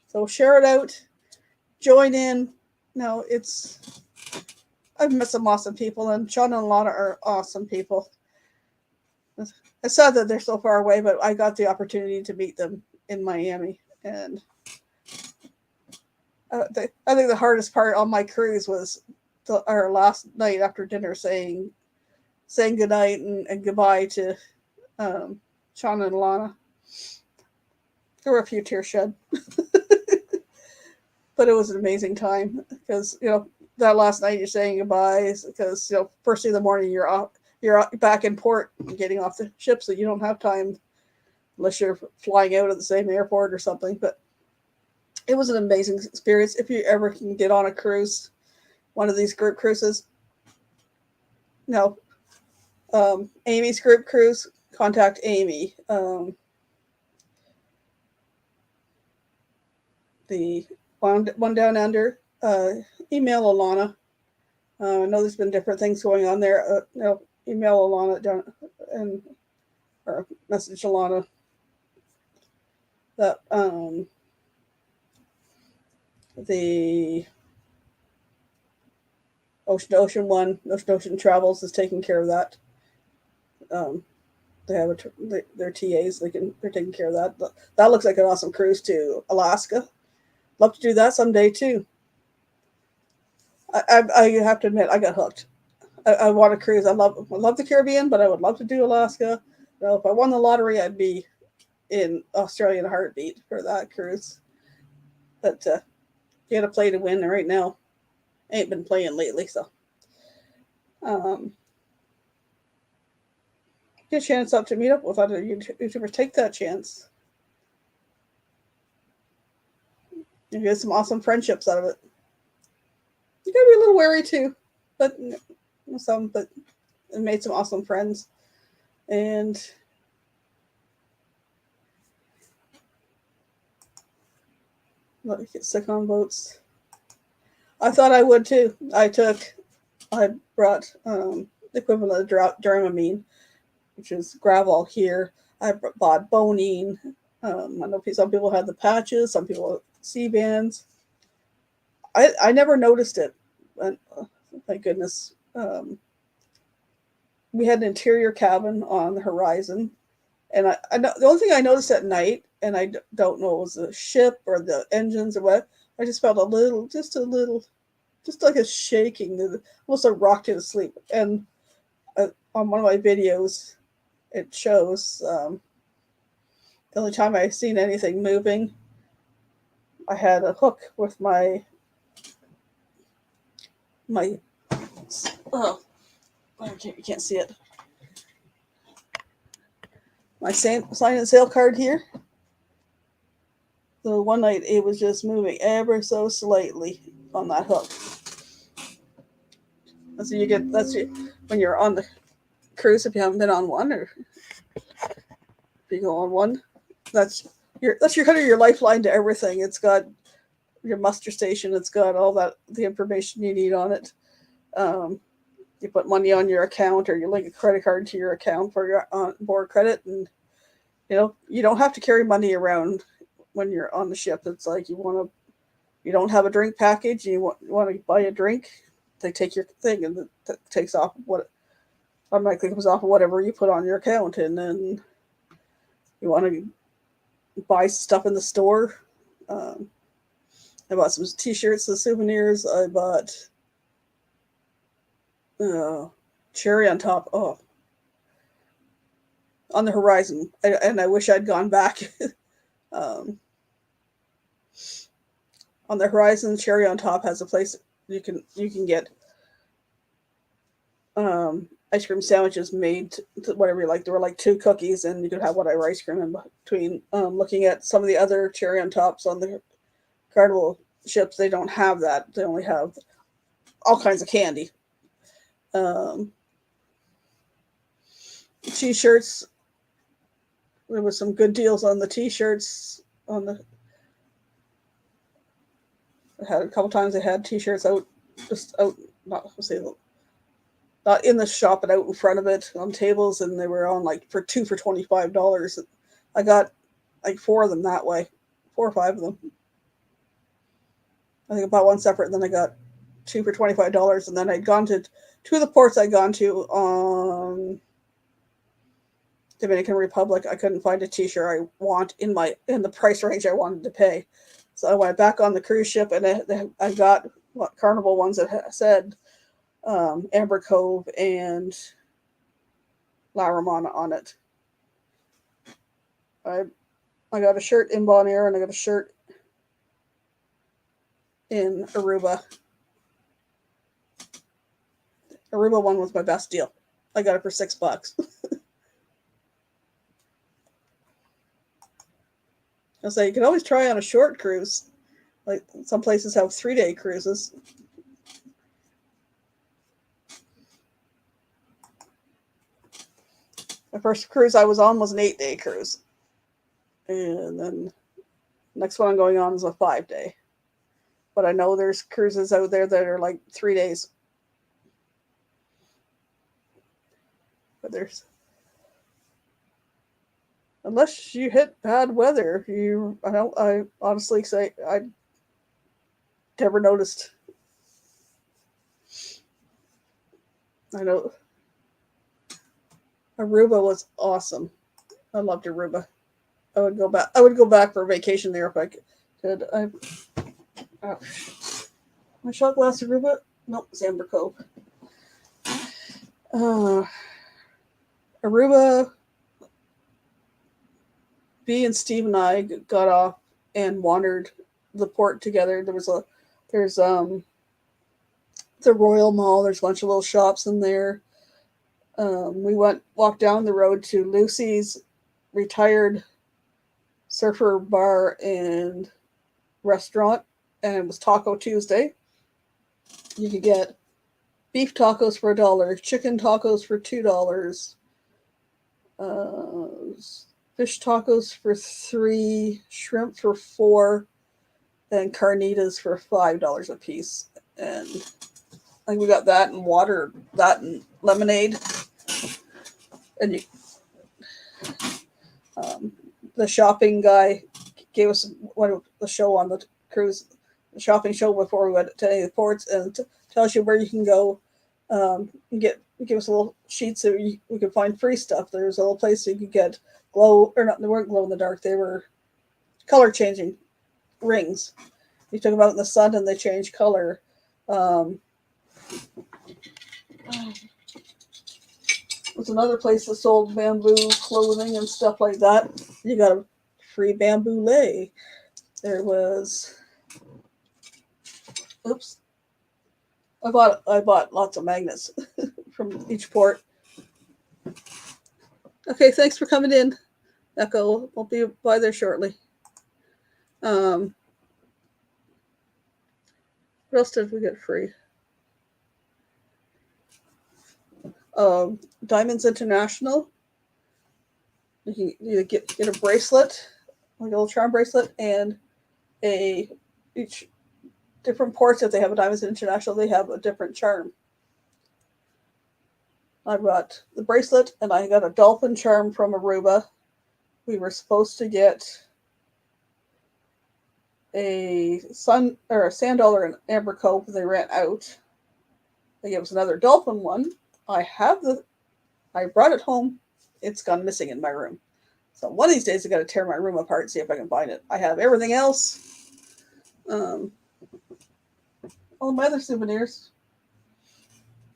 So share it out, join in. No, I've met some awesome people, and Sean and Lana are awesome people. It's sad that they're so far away, but I got the opportunity to meet them in Miami, and I think the hardest part on my cruise was our last night after dinner, saying goodnight and goodbye to Sean and Lana. There were a few tears shed, but it was an amazing time because that last night you're saying goodbyes because first thing in the morning you're back in port and getting off the ship, so you don't have time unless you're flying out at the same airport or something. But it was an amazing experience. If you ever can get on a cruise, one of these group cruises, Amy's group cruise, contact Amy. The one down under, email Alana. I know there's been different things going on there. Email Alana down or message Alana that the Ocean One, Ocean Travels is taking care of that. They have their TAs. They're taking care of that. That looks like an awesome cruise to Alaska. Love to do that someday too. I have to admit, I got hooked. I want to cruise. I love the Caribbean, but I would love to do Alaska. If I won the lottery, I'd be in Australia in a heartbeat for that cruise. But you got to play to win right now. I ain't been playing lately, so. Get a chance up to meet up with other YouTubers. Take that chance. You get some awesome friendships out of it. You gotta be a little wary too, but it made some awesome friends. And let me get sick on boats. I thought I would too. I brought the equivalent of Dramamine, which is Gravol here. I bought Bonine. I know some people had the patches, some people C-bands. I never noticed it. And, thank goodness. We had an interior cabin on the Horizon, and I know the only thing I noticed at night, and I don't know, it was the ship or the engines or what. I just felt just like a shaking, almost like rocked you to sleep. And on one of my videos, it shows the only time I've seen anything moving. I had a hook with my you can't see it. My sign and sail card here. So one night it was just moving ever so slightly on that hook. And so when you're on the cruise, if you haven't been on one, or if you go on one, that's your kind of your lifeline to everything. It's got your muster station. It's got all the information you need on it. You put money on your account, or you link a credit card to your account for your onboard credit, and you don't have to carry money around when you're on the ship. It's like you don't have a drink package, and you want to buy a drink, they take your thing, and that takes off what automatically comes off of whatever you put on your account. And then you want to buy stuff in the store. I bought some t-shirts and souvenirs. I bought cherry on top. Oh, on the Horizon. And I wish I'd gone back. On the Horizon, cherry on top has a place you can get ice cream sandwiches made to whatever you like. There were like 2 cookies, and you could have whatever ice cream in between. Looking at some of the other cherry on tops on the Carnival ships, they don't have that. They only have all kinds of candy. T-shirts. There was some good deals on the T-shirts. I had a couple times they had T-shirts out, just out, not in the shop, but out in front of it on tables, and they were on like for $25. I got like 4 of them that way, 4 or 5 of them. I think I bought one separate, and then I got 2 for $25, and then I'd gone to 2 of the ports I'd gone to on Dominican Republic. I couldn't find a T-shirt I want in the price range I wanted to pay, so I went back on the cruise ship, and I got Carnival ones that said Amber Cove and La Romana on it. I got a shirt in Bonaire, and I got a shirt in Aruba. Aruba one was my best deal. I got it for $6. I was like, you can always try on a short cruise. Like some places have 3-day cruises. The first cruise I was on was an 8-day cruise. And then the next one I'm going on is a 5-day. But I know there's cruises out there that are like 3 days. But unless you hit bad weather, I honestly say I never noticed. I know Aruba was awesome. I loved Aruba. I would go back for a vacation there if I could. My shot glass Aruba? Nope, it's Amber Cove. Aruba, B and Steve and I got off and wandered the port together. There's the Royal Mall. There's a bunch of little shops in there. We walked down the road to Lucy's retired surfer bar and restaurant, and it was Taco Tuesday. You could get beef tacos for $1, chicken tacos for $2, fish tacos for $3, shrimp for $4, and carnitas for $5 a piece. And I think we got that and water, that and lemonade. And the shopping guy gave us the show on the cruise, the shopping show before we went to any of the ports, and tells you where you can go. Give us a little sheet so we could find free stuff. There's a little place you could get they weren't glow in the dark. They were color changing rings. You took them out in the sun and they changed color. There's another place that sold bamboo clothing and stuff like that. You got a free bamboo lei. There was, I bought lots of magnets from each port. Okay, thanks for coming in, Echo. I'll be by there shortly. What else did we get free? Diamonds International. You get a bracelet, like a little charm bracelet, and each different ports, if they have a Diamonds International, they have a different charm. I got the bracelet, and I got a dolphin charm from Aruba. We were supposed to get a sand dollar in Amber Cove, but they ran out. They gave us another dolphin one. I brought it home. It's gone missing in my room. So one of these days I got to tear my room apart and see if I can find it. I have everything else. All my other souvenirs.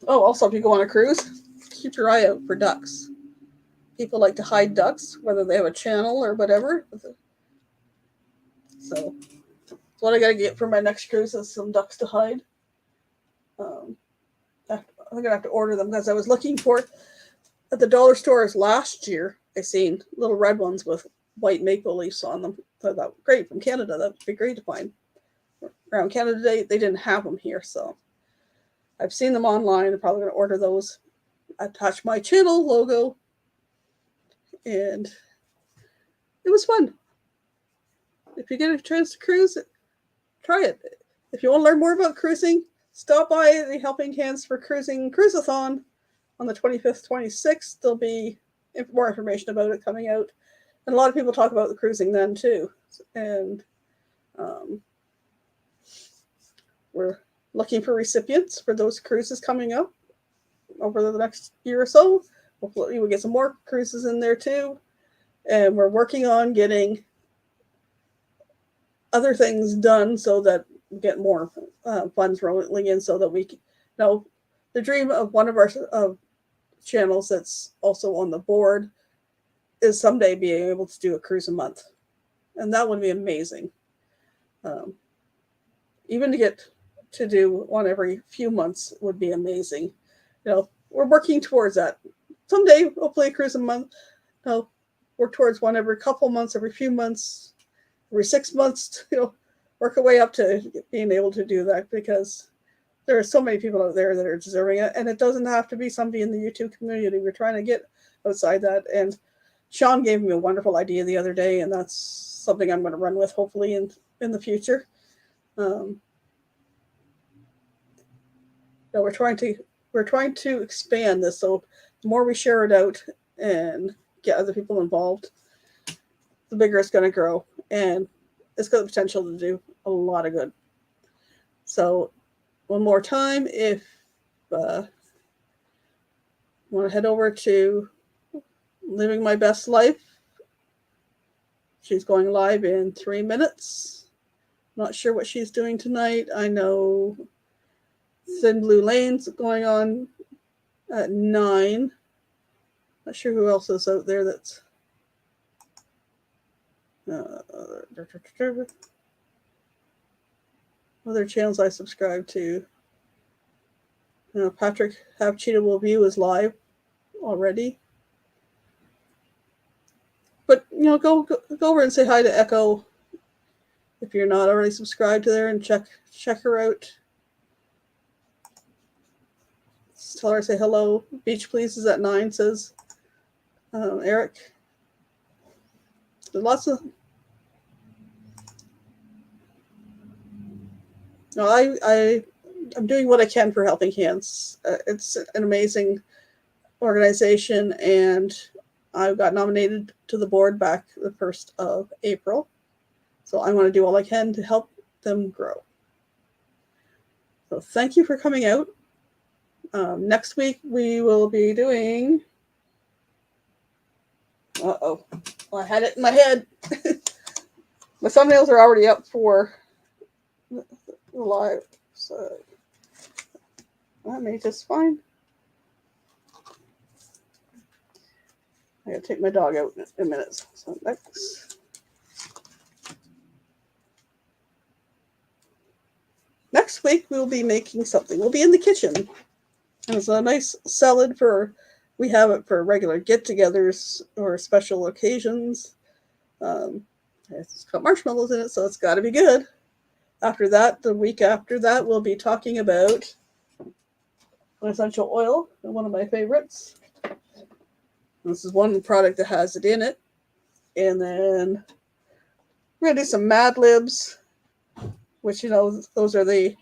Oh, also, if you go on a cruise, keep your eye out for ducks. People like to hide ducks, whether they have a channel or whatever. So what I got to get for my next cruise is some ducks to hide. I'm going to have to order them because I was looking for at the dollar stores last year. I seen little red ones with white maple leaves on them. I thought that was great from Canada. That would be great to find. Around Canada Day, they didn't have them here, so I've seen them online. I'm probably going to order those. Attach my channel logo and it was fun. If you get a chance to cruise, try it. If you want to learn more about cruising, stop by the Helping Hands for Cruising Cruiseathon on the 25th, 26th. There'll be more information about it coming out. And a lot of people talk about the cruising then too. And we're looking for recipients for those cruises coming up over the next year or so. Hopefully we'll get some more cruises in there too. And we're working on getting other things done so that we get more funds rolling in, so that we can, the dream of one of our channels that's also on the board is someday being able to do a cruise a month. And that would be amazing. Even to get to do one every few months would be amazing. We're working towards that. Someday, hopefully a cruise a month. Work towards one every couple months, every few months, every 6 months, work our way up to being able to do that, because there are so many people out there that are deserving it. And it doesn't have to be somebody in the YouTube community. We're trying to get outside that. And Sean gave me a wonderful idea the other day, and that's something I'm going to run with hopefully in the future. We're trying to expand this, so the more we share it out and get other people involved, the bigger it's going to grow, and it's got the potential to do a lot of good. So one more time, if you want to head over to Living My Best Life, she's going live in 3 minutes. Not sure what she's doing tonight. I know Thin Blue Lane's going on at 9. Not sure who else is out there that's other channels I subscribe to. Patrick Have Cheatable View is live already. But go over and say hi to Echo if you're not already subscribed to there, and check her out. Tell her I say hello. Beach Please is at 9, says Eric. There's lots of. No, I'm doing what I can for Helping Hands. It's an amazing organization, and I got nominated to the board back the 1st of April. So I want to do all I can to help them grow. So thank you for coming out. Next week we will be doing. I had it in my head. My thumbnails are already up for the live, so that may just fine. I gotta take my dog out in a minute. So next week we'll be making something. We'll be in the kitchen. It's a nice salad we have it for regular get-togethers or special occasions. It's got marshmallows in it, so it's got to be good. After that, the week after that, we'll be talking about an essential oil, one of my favorites. This is one product that has it in it. And then we're going to do some Mad Libs, which, those are the...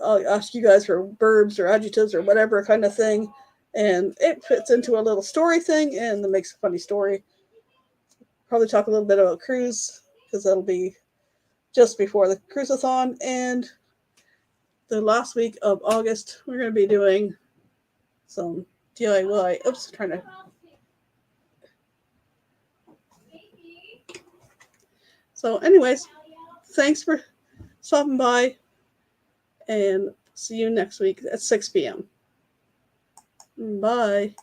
I'll ask you guys for verbs or adjectives or whatever kind of thing. And it fits into a little story thing, and it makes a funny story. Probably talk a little bit about cruise, because that'll be just before the cruiseathon. And the last week of August, we're going to be doing some DIY. Oops, trying to. So anyways, thanks for stopping by, and see you next week at 6 p.m. Bye.